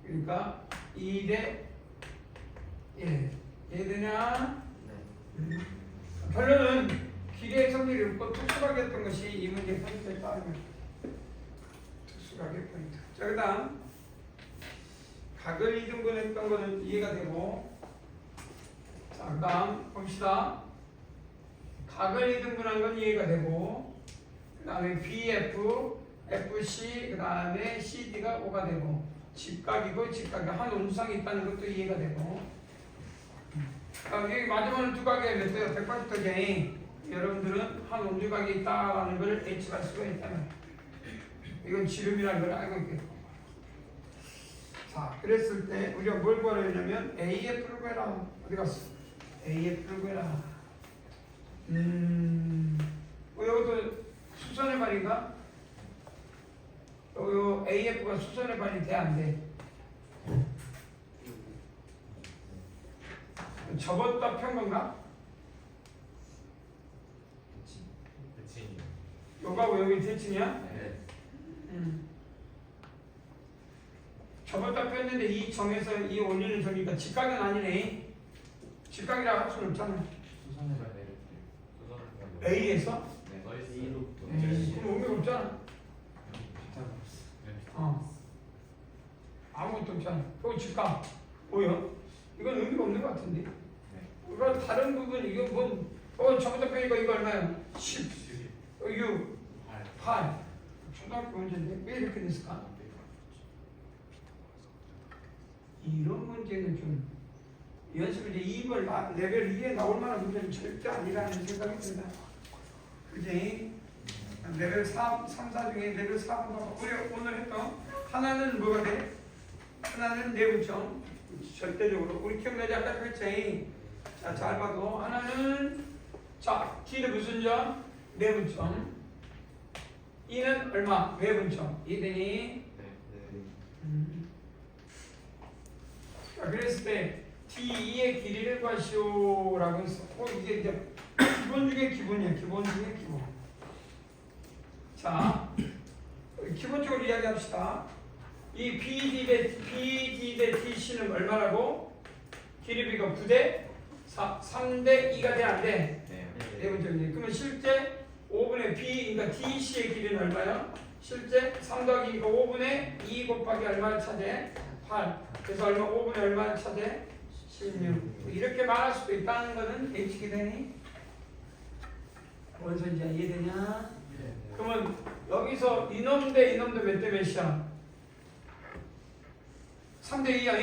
그러니까 2 대 1. 이해되냐? 결론은 길이의 성질이 없고 특수각이었던 것이 이 문제의 포인트에 따르면 특수각의 포인트. 자, 그 다음 각을 2등분했던 거는 이해가 되고, 자, 그 다음 봅시다. 각을 2등분한 건 이해가 되고, 그 다음에 BF, FC, 그 다음에 CD가 5가 되고, 직각이고 직각이 한 온수상이 있다는 것도 이해가 되고, 여기 마지막으로 두 각에 몇 대요? 180도경이 여러분들은 한 온주각이 있다는 걸 H할 수가 있다면 이건 지름이라는 걸 알고 있겠고. 자, 그랬을 때 우리가 뭘 구하려 했냐면 AF를 구해라. 어디 갔어? AF를 구해라. 이것도 수선의 발인가? 요 AF가 수선의 발이 돼 안 돼? 접었다 편 건가? 요가 왜 여기 대칭이야? 네. 접었다 폈는데 이 점에서 이 올리는 점이니까 직각은 아니네. 직각이라고 할 수는 없잖아. 수선의 발 내릴게요. A에서? 네. A로부터. 그럼 의미가 없잖아. 아무것도 없잖아. 또 직각. 뭐야? 이건 의미가 없는 것 같은데. 이거 다른 부분 이거 뭐 접었다 펴니까 이거 얼마야? 10, 6, 8. 초등학교 문제인데 왜 이렇게 됐을까? 이런 문제는 좀 연습을 이제 2번 레벨 2에 나올 만한 문제는 절대 아니라는 생각이 듭니다. 그지? 레벨 3, 4 중에 레벨 4번가 우리 오늘 했던 하나는 뭐가 돼? 하나는 내분점 절대적으로 우리 기억나지? 아까 그랬지? 자, 잘 봐도 하나는 자, T는 무슨 점? 내분점. E는 얼마? 외분점. 이해되니? 자, 그랬을 때 T2의 길이를 구하시오라고 했어. 이게 이제 기본 중에 기본이야. 기본 중에 기본. 자, 기본적으로 이야기합시다. 이 BD 대 TC는 얼마라고? 길이비가 9대 3대 2가 돼 안 돼? 네 번째는 그러면 실제 5분의 B 그러니까 TC의 길이는 얼마야? 실제 3 더하기 5분의 2 곱하기 얼마를 차지해? 8. 그래서 얼마 5분의 얼마를 차지해? 16. 이렇게 말할 수도 있다는 거는 예측이 되니? 뭔 소리인지 이해되냐? 그러면 여기서 이놈 대 이놈도 몇 대 몇이야? 3대 2야.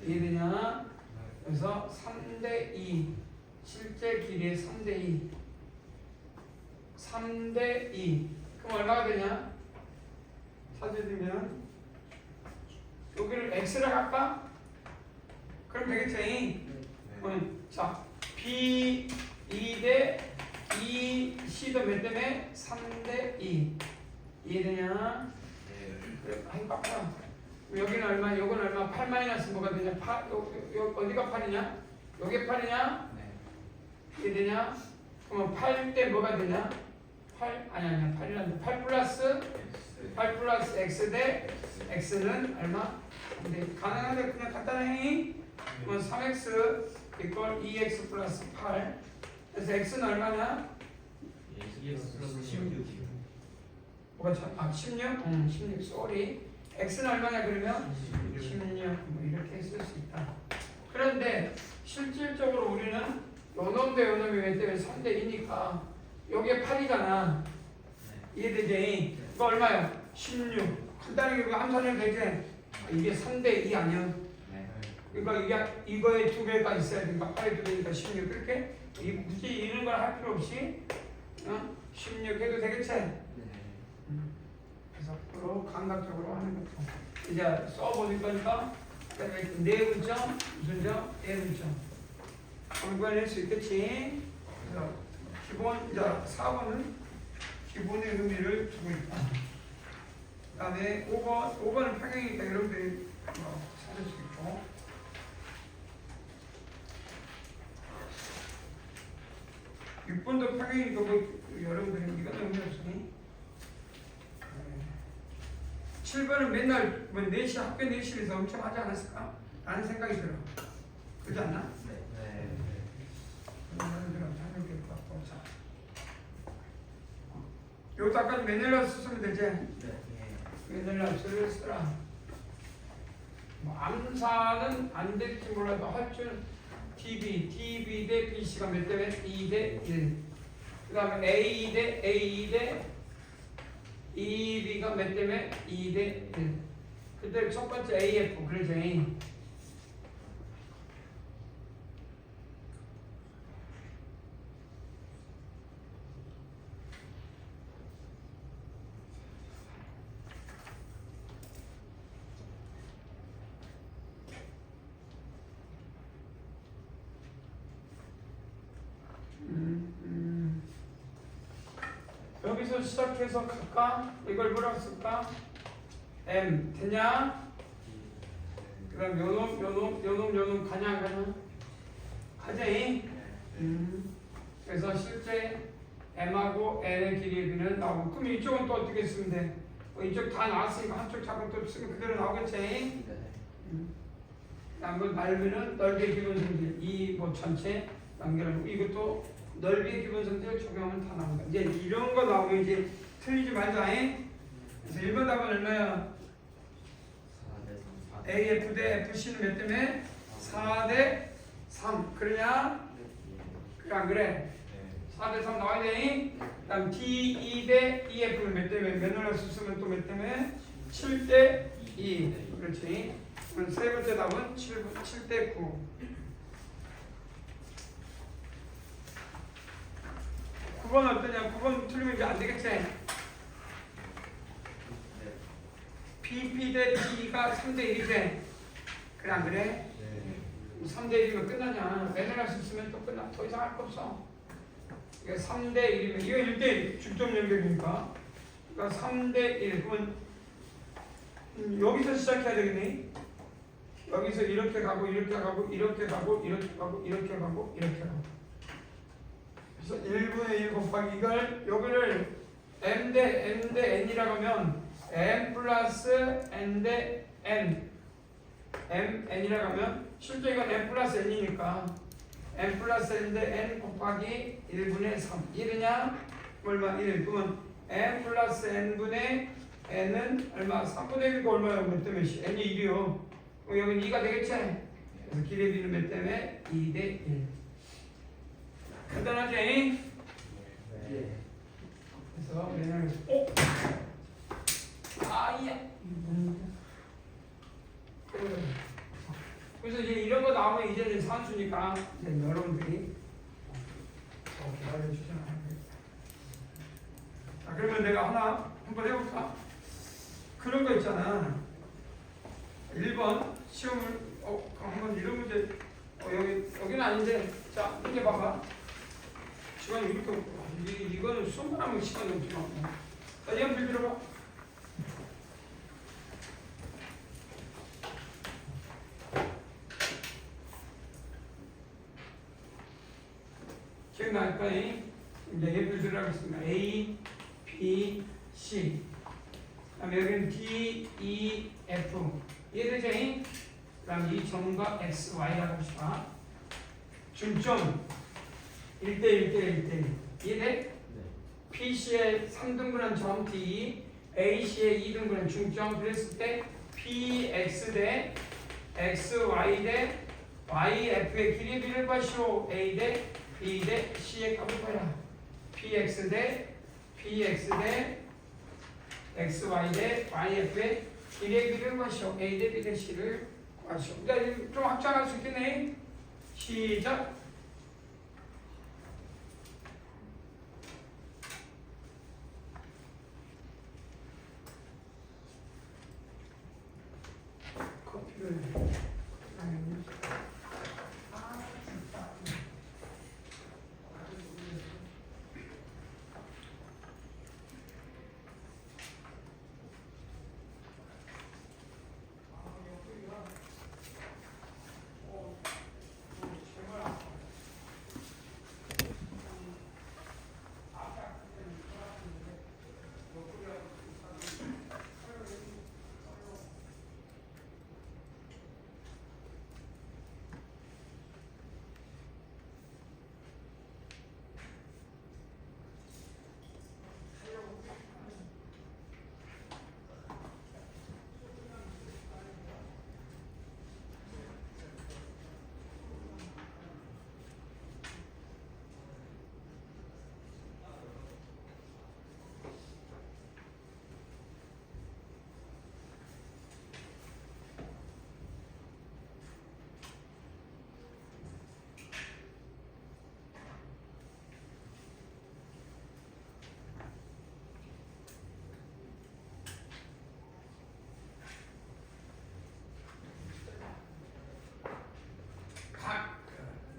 이해되냐? 그래서 3대 2 실제 길이의 3대 2 3대 2 그럼 얼마가 되냐? 찾아주면 여기를 x를 할까? 그럼 되겠지? 자, B 2대 2 C도 몇 대매? 3대 2 이해되냐? 그래, 아이 바빠. 여기는 얼마? 요건 얼마? 8 마이너스 뭐가 되냐? 8, 요 어디가 8이냐? 요게 8이냐? 이해되냐? 그러면 8 대 뭐가 되냐? 8 아니야 8이란다. 8 플러스 x 대 x는 얼마? 근데 가능한데 그냥 간단해. 그러면 3x 이퀄 2x 플러스 8. 그래서 x는 얼마냐? 2x 플러스 16이요. 뭐가 참? 아 16? 16 쏘리. x는 얼마냐 그러면? 16 뭐 이렇게 쓸 수 있다. 그런데 실질적으로 우리는 요놈 대 요놈이 왜 때문에 3대 2니까 요게 8이잖아. 이해되지? 이거 얼마야? 16. 간단하게 이거 함수하면 되지? 이게 3대 2 아니야? 그러니까 이거에 2배가 있어야 되니까 8에 2배니까 16. 그렇게 굳이 이런 걸 할 필요 없이 16 해도 되겠지? 그래서 앞으로 감각적으로 하는 것도 이제 써보는 거니까 내분점, 무슨 점? 내분점 공부해낼 수 있겠지? 그래서 기본, 이제 4번은 기본의 의미를 두고 있다. 그 다음에 5번은 평행이니까 여러분들이 찾을 수 있고 6번도 평행이니까 뭐 여러분들이 이건 의미 없으니 7번은 맨날 뭐 4시 학교 4시에서 엄청 하지 않았을까? 라는 생각이 들어. 그렇지 않나? 네. 여러분들은 당연히 갖고 자. 요거까지 메넬라스 쓰면 되지? 메넬라스를 쓰라. 뭐 암사는 안 될지 몰라도 할 줄 DB 대 BC가 몇 대 몇? 2 대 1. 그 다음에 A 대 A 대 EB가 몇 대 몇? 2 대 1. 그때 첫 번째 AF 그러지? 여기서 시작해서 갈까? 이걸 뭐라고 쓸까? M 되냐? 그 다음 요놈 가냐 안 가냐? 가지? 그래서 실제 M하고 N의 길이의 비는 나오고 그럼 이쪽은 또 어떻게 쓰면 돼? 이쪽 다 나왔으니까 한쪽 잡고 또 쓰면 그대로 나오겠지? 한번 말면은 넓이의 기본 성질 이 뭐 전체 연결하고 이것도 넓이의 기본 성질 적용하면 다 나온다. 이제 이런 거 나오면 이제 틀리지 말자. 그래서 1번 답은 얼마야? 4대 3. AF 대 FC는 몇 대매? 4대 3. 그러냐? 그래 안 그래? 4대 3 나와야 돼. 그 다음 DE 대 EF는 몇 대매? 메놀라스 쓰면 또 몇 대매? 7대 2. 그렇지. 그럼 세 번째 답은 7대 9. 9번 어떠냐? 9번 틀리면 이제 안 되겠지? BP 대 D가 3대 1이 돼. 그래 안 그래? 3대 1이면 끝나냐? 메놀라스 쓰면 또 끝나. 더 이상 할 거 없어. 이게 3대 1이면 이거 1대 1 중점 연결이니까. 그러니까 3대 1. 그러면 여기서 시작해야 되겠네. 여기서 이렇게 가고 이렇게 가고 이렇게 가고 이렇게 가고 이렇게 가고 이렇게 가고. 그래서 1분의 1 곱하기 이걸 여기를 m 대 n이라고 하면 m 플러스 n 대 n n이라고 하면 실제 이건 m 플러스 n이니까 m 플러스 n 대 n 곱하기 1분의 3 1이냐? 얼마? 1. 그러면 m 플러스 n분의 n은 얼마? 3분의 1가 얼마야? 몇 대 몇이? n이 1이요. 그럼 여기는 2가 되겠지? 그래서 길의 비는 몇 때문에? 2 대 1. 간단하지? 네. 그래서 왜냐면 아이야. 그래서 이제 이런 거 나오면 이제는 산수니까 이제 여러분들이 더 기다려 주시면 안 돼요. 자, 그러면 내가 하나 한번 해볼까? 그런 거 있잖아. 1번 시험을 한번 이런 문제 여기는 아닌데 자 문제 봐봐. 시간이 이렇게 없고 이거는 수업만 하면 시간이 없지 않고. 자, 연필 들어봐. 기억날 거예요? 이제 예를 들어가겠습니다. A, B, C. 그다음에 여기는 D, E, F. 이해되죠? 그다음 이 점과 X, Y라고 합시다. 중점 1대 1대 1대 1. 이해돼? 네. PC의 3등분한 점 D, AC의 2등분한 중점 그랬을 때 PX 대 XY 대 YF의 길이 비를 것이오. A 대 B 대 C의 값을 거야. PX 대 PX 대 XY 대 YF의 길의 비를 것이오. A 대 B 대 C를 구하시오. 그러니까 좀 확장할 수 있겠네. 시작. 커피를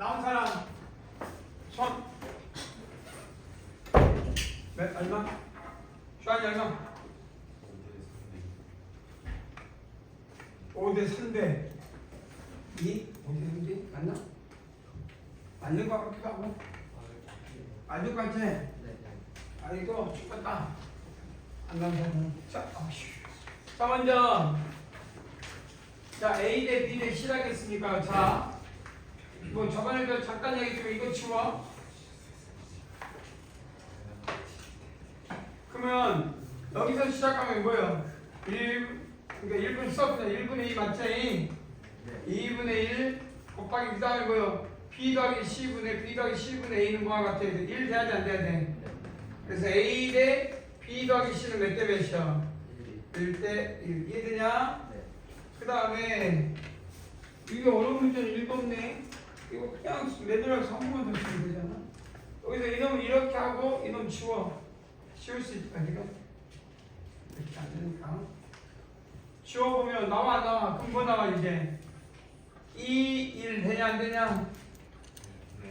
나온 사람 손. 몇 얼마? 슈안이 얼마? 5대 3대 2? 5대 3대 맞나? 맞는 거 같기도 하고. 맞을 것 같지? 네. 아이고 죽겠다. 안 나온 자, 자 먼저 자 A 대 B 대 C라 했으니까 자. 뭐 저번에도 잠깐 얘기했지만 이거 치워. 그러면 여기서 시작하면 뭐예요? 1, 그러니까 1분 써보자. 1분의 2 맞지? 네. 2분의 1 곱하기 그 다음에 뭐예요? B 더하기 C분의 B 더하기 C분의 A는 뭐와 같아? 1 돼야지 안 돼야 돼? 그래서 A 대 B 더하기 C는 몇 대 몇이야? 1대 1. 이해되냐? 네. 그 다음에 이게 어려운 문제는 읽었네. 이거 그냥 매듭에서 한 번만 더 쓰면 되잖아. 여기서 이놈 이렇게 하고 이놈 치워. 치울 수 있다. 이거 이렇게 안 되니까. 치워보면 나와 안 나와? 그럼 뭐 나와 이제? 2, 1 되냐 안 되냐?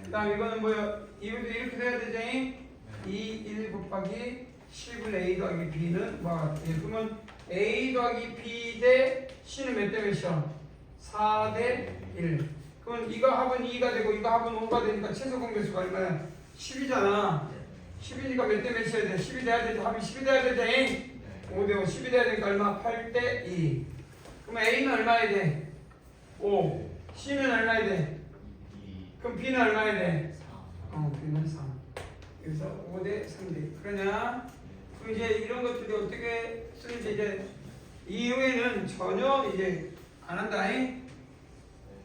그 다음 이거는 뭐야? 이것도 이렇게 돼야 되지? 2, 1 곱하기 10은 A 더하기 B는 뭐가 같아? 그러면 A 더하기 B 대 C는 몇 대 몇이야? 4 대 1. 그럼 이거 합은 2가 되고 이거 합은 5가 되니까 최소 공배수가 얼마야? 10이잖아. 10이니까 몇 대 몇이어야 돼? 10이 돼야 되지. 합이 10이 돼야 되지. 5 대 5. 10이 돼야 되니까 얼마? 8 대 2. 그럼 A는 얼마야 돼? 5. C는 얼마야 돼? 2. 그럼 B는 얼마야 돼? B는 3. 그래서 5 대 3 대. 그러냐? 그럼 이제 이런 것들이 어떻게 쓰는지 이제 이후에는 전혀 이제 안 한다.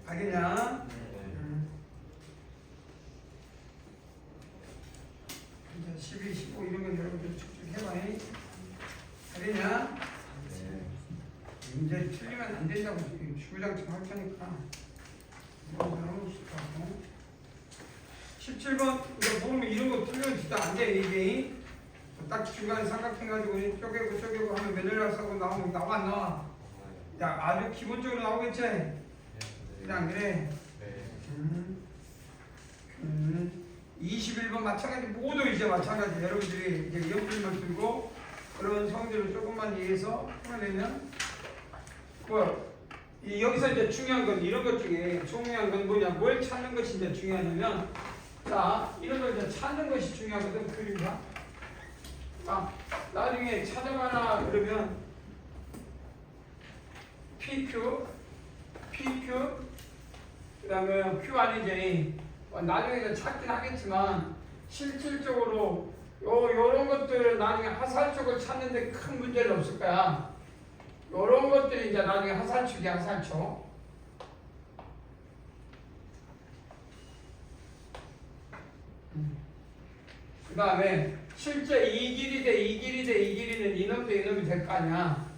알겠냐? 이제 12, 15 이런 건 여러분들 쭉쭉 해봐. 알겠냐? 이제 틀리면 안 된다고 지금 주구장창 할 테니까 너무 쉽다고. 17번 이거 보면 이런 거 틀리면 진짜 안 돼. 이게 딱 중간에 삼각형 가지고 쪼개고 쪼개고 하면 매달려 쓰고 나오면 나와 안 나와? 야 아주 기본적으로 나오겠지? 그냥 그래. 2 21번 마찬가지 모두 이제 마찬가지 여러분들이 이제 연필만 들고 그런 성질을 조금만 이해해서 풀어내면 여기서 이제 중요한 건 이런 것 중에 중요한 건 뭐냐 뭘 찾는 것이 이제 중요하냐면 자 이런 걸 이제 찾는 것이 중요하거든 그림과 나중에 찾아가나 그러면 PQ 그 다음에 Q 아니지 나중에 찾긴 하겠지만 실질적으로 요런 것들 나중에 하살촉을 찾는데 큰 문제는 없을 거야. 요런 것들이 이제 나중에 하살촉이야 하살촉. 그 다음에 실제 이 길이 대 이 길이 대 이 길이는 이놈 대 이놈이 될 거 아니야.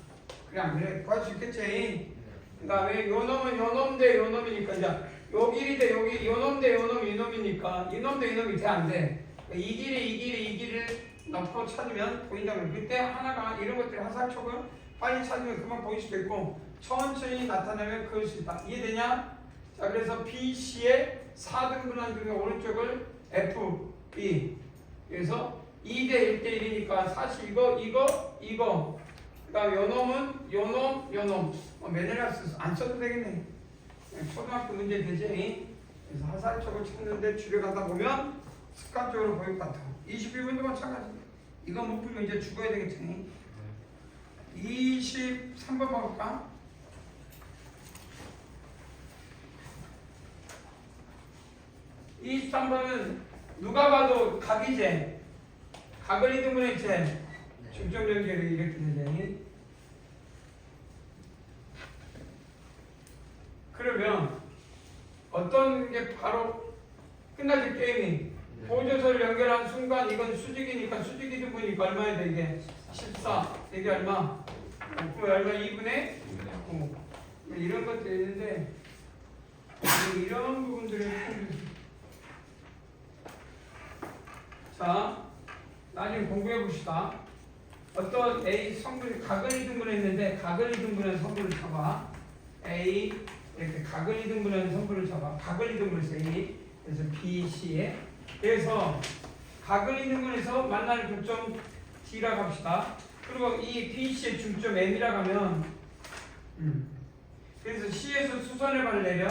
그냥 그래 구할 수 있겠지. 그 다음에 요 놈은 요 놈 대 요 놈이니까 이제 요 길이 대 여기 요 놈 대 요 놈 이 놈이니까 이 놈 대 이 놈이 돼 안 돼. 이 길이를 넣고 찾으면 보인다면 그때 하나가 이런 것들이 하살촉을 빨리 찾으면 그만 보일 수도 있고 천천히 나타내면 그럴 수 있다. 이해되냐? 자 그래서 BC의 4등분한 중에 오른쪽을 F, B 그래서 2대 1대 1이니까 사실 이거 그 다음에 요놈은 요놈 매너리얼 안 써도 되겠네. 초등학교 문제 되지. 그래서 하살촉을 찾는데 줄여가다 보면 습관적으로 보일 것 같아. 21번도 마찬가지. 이거 못 풀면 이제 죽어야 되겠지. 23번 봐볼까? 이 23번은 누가 봐도 각이제. 각을 이등분했지. 중점 연결이 이렇게 되지. 그러면 어떤 게 바로 끝나지 게임이 보조서를 연결한 순간 이건 수직이니까 수직이 등분이니까 얼마야 돼 이게 14 이게 얼마? 얼마 2분의 9 이런 것도 있는데 이런 부분들을 자 나중에 공부해 봅시다. 어떤 A 성분이 각을 이등분했는데 각을 이등분한 성분을 잡아 A 이렇게 각을 이등분한 성분을 잡아 각을 이등분해서 A 그래서 B, C에 그래서 각을 이등분해서 만나는 중점 D라고 합시다. 그리고 이 B, C의 중점 M이라고 하면 그래서 C에서 수선의 발을 내려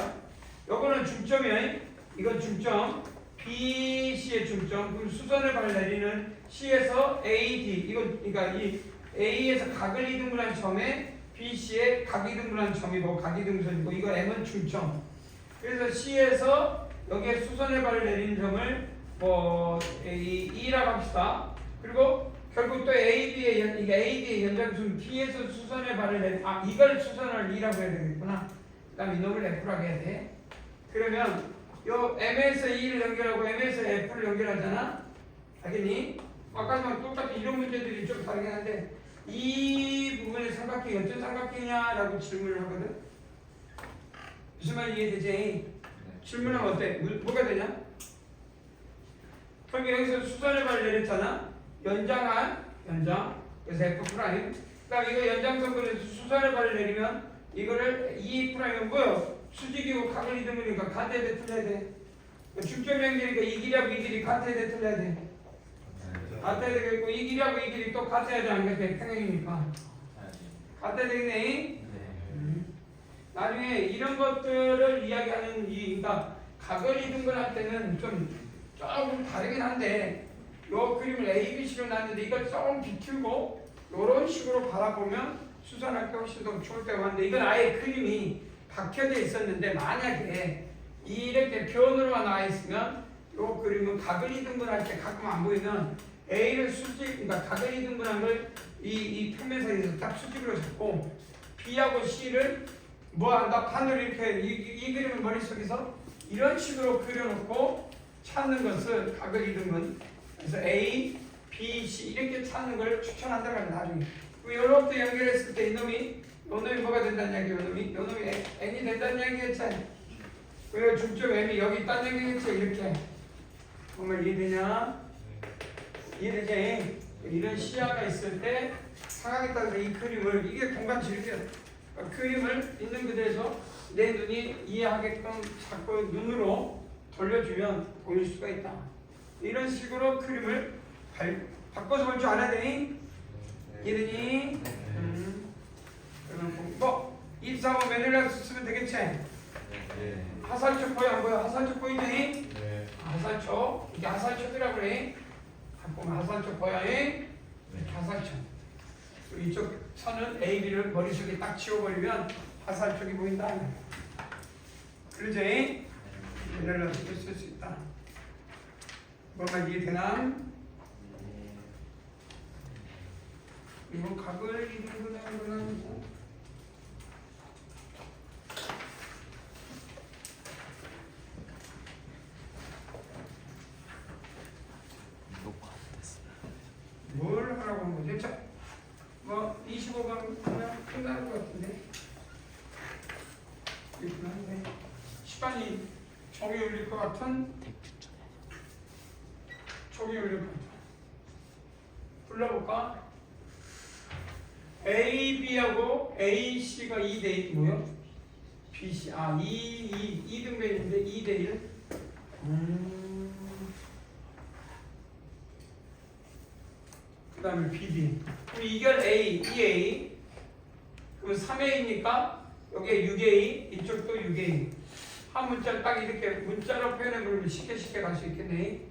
요거는 중점이야. 이건 중점 B, C의 중점 그럼 수선의 발을 내리는 C에서 A, D 이건 그러니까 이 A에서 각을 이등분한 점에 B, C의 각 이등분한 점이고 각 이등분선이고 이거 M은 중점 그래서 C에서 여기에 수선의 발을 내리는 점을 뭐 E라고 합시다. 그리고 결국 또 AB의 AD의 연장순 D에서 수선의 발을 내리 이걸 수선을 E라고 해야 되겠구나. 그 다음 이놈을 F라고 해야 돼. 그러면 요 M에서 E를 연결하고 M에서 F를 연결하잖아. 알겠니? 아까랑 똑같이 이런 문제들이 좀 다르긴 한데 이 부분의 삼각형이 어떤 삼각형이냐라고 질문을 하거든. 무슨 말인지 이해되지? 질문하면 어때? 뭐가 되냐? 그럼 여기서 수선의 발을 내렸잖아. 연장 그래서 F 프라임. 그다음 이거 연장선분에서 수선의 발을 내리면 이거를 E 프라임은 뭐요? 수직이고 각을 이등분이니까 같아야 돼 틀려야 돼. 중점 연결이니까 이 길이하고 이 길이 같아야 돼 틀려야 돼. 같아야 되겠고 이 길이하고 이 길이 또 같아야 돼 안 같아? 평행이니까 같아야 되겠네. 나중에 이런 것들을 이야기하는 그러니까 각을 이등분할 때는 좀 조금 다르긴 한데 요 그림을 A, B, C로 놨는데 이걸 조금 비틀고 이런 식으로 바라보면 수선할 때 훨씬 더 좋을 때가 많은데 이건 아예 그림이 박혀져 있었는데 만약에 이렇게 변으로만 나와 있으면 요 그림은 각을 이등분할 때 가끔 안 보이면 A를 수직, 그러니까 각을 이등분한 걸 이 평면 사이에서 딱 수직으로 잡고 B하고 C를 뭐 한다? 판으로 이렇게 이 그림을 머릿속에서 이런 식으로 그려놓고 찾는 것을 각을 이등분 그래서 A, B, C 이렇게 찾는 걸 추천한다고 하면 나중에 이렇게 연결했을 때 이놈이 뭐가 된다는 얘기예요. 이놈이 N이 된다는 얘기겠지. 그리고 중점 M이 여기 있다는 얘기겠지. 이렇게 보면 이해되냐? 이해되지? 이런 시야가 있을 때 상황에 따라서 이 그림을 이게 공간 질이야. 그림을 있는 그대로 내 눈이 이해하게끔 자꾸 눈으로 돌려주면 보일 수가 있다. 이런 식으로 그림을 바꿔서 볼 줄 알아야 되니? 이해되니? 그러면 뭐 입사하고 메놀라스 쓰면 되겠지? 하살촉 보여 안 보여? 하살촉 보이니? 하살촉 이게 하살촉이라고 그래. 보면 하살촉 보여? 이렇게 하살촉. 이쪽 선은 A, B를 머릿속에 딱 치워버리면 하살촉이 보인다. 그러지? 메놀라스 쓸 수 있다. 뭐가 이해되나? 이거 각을 이루는 거는 뭘 하라고 한 거지? 자, 뭐 25번 하면 끝나는 것 같은데 이렇게 한데 시간이 종이 울릴 것 같은 종이 울릴 것 같은 불러볼까? A, B하고 A, C가 2대1 뭐요? B, C 2등변인데 2대1 그 다음에 B, D 그럼 이결 A, 2A 그럼 3A니까 여기에 6A 이쪽도 6A 한 문자를 딱 이렇게 문자로 표현해보면 쉽게 갈 수 있겠네.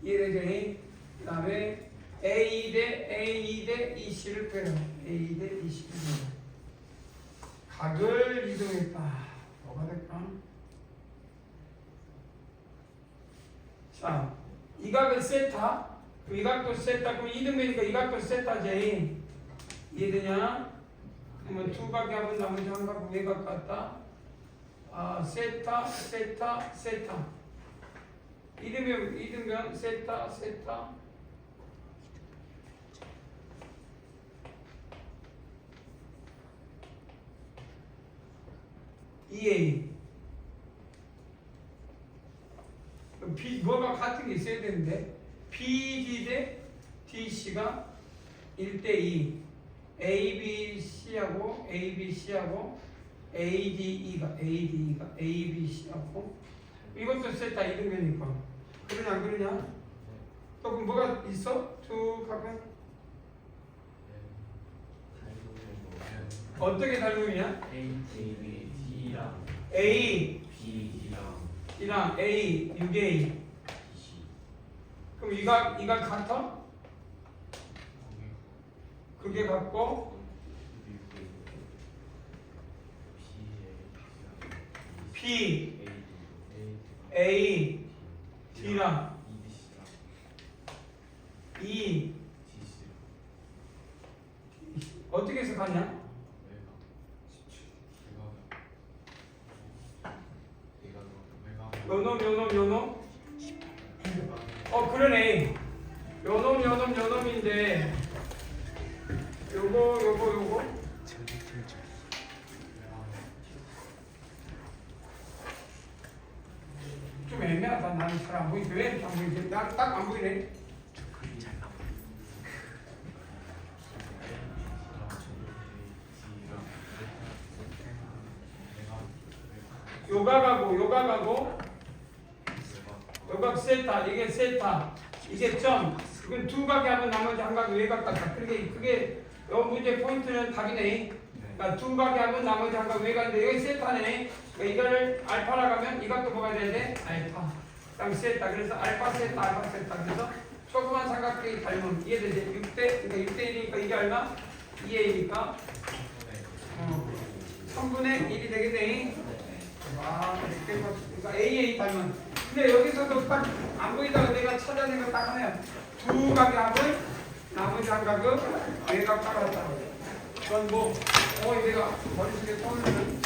이해되지? 그 다음에 A 대 EC를 빼요. A 대 EC를 빼요. 각을 이동했다. 뭐가 될까? 자, 이 각은 세타. 이 각도 세타. 그럼 이등변이니까 이 각도 세타지. 이해되냐? 그러면 두 각이 하면 나머지 한 각 외각 같다. 세타. 이등변 세타. EA B 뭐가 같은 게 있어야 되는데 BD 대 DC가 1대2 ABC하고 ABC하고 ADE가 ABC하고 이것도 세타 이등변이니까 그러냐 안 그러냐? 또 그럼 뭐가 있어? 두 각은 어떻게 닮음이냐? A, B랑 A, 6A 그럼 이각 같아? 그게 같고 B, A, D랑 E 어떻게 해서 가냐? 요놈 그러네 요놈인데 요거 좀 애매하다. 나는 잘 안 보이지. 왜 이렇게 안 보이지? 나 딱 안 보이네. 요각하고 요각 세타 이게 세타 이게 점 이건 두 각이 하면 나머지 한 각이 외각 같다. 그게 요 문제 포인트는 답이네. 그러니까 두 각이 하면 나머지 한 각 외각인데 여기 세타네. 그러니까 이거를 알파라 가면 이것도 뭐가 돼야 돼? 알파. 그다음 세타 그래서 알파 세타 그래서 조그만 삼각형이 닮은 이해되지? 6대 그러니까 6대1이니까 이게 얼마? 2A니까 3분의 1이 되겠네. 와 이렇게 그러니까 AA 닮은. 근데 여기서도 딱 안 보이다가 내가 찾아낸 거 딱 하면 두 각의 합을 나머지 한 각은 외각 따라왔다. 그건 뭐 내가 머릿속에 떠오르는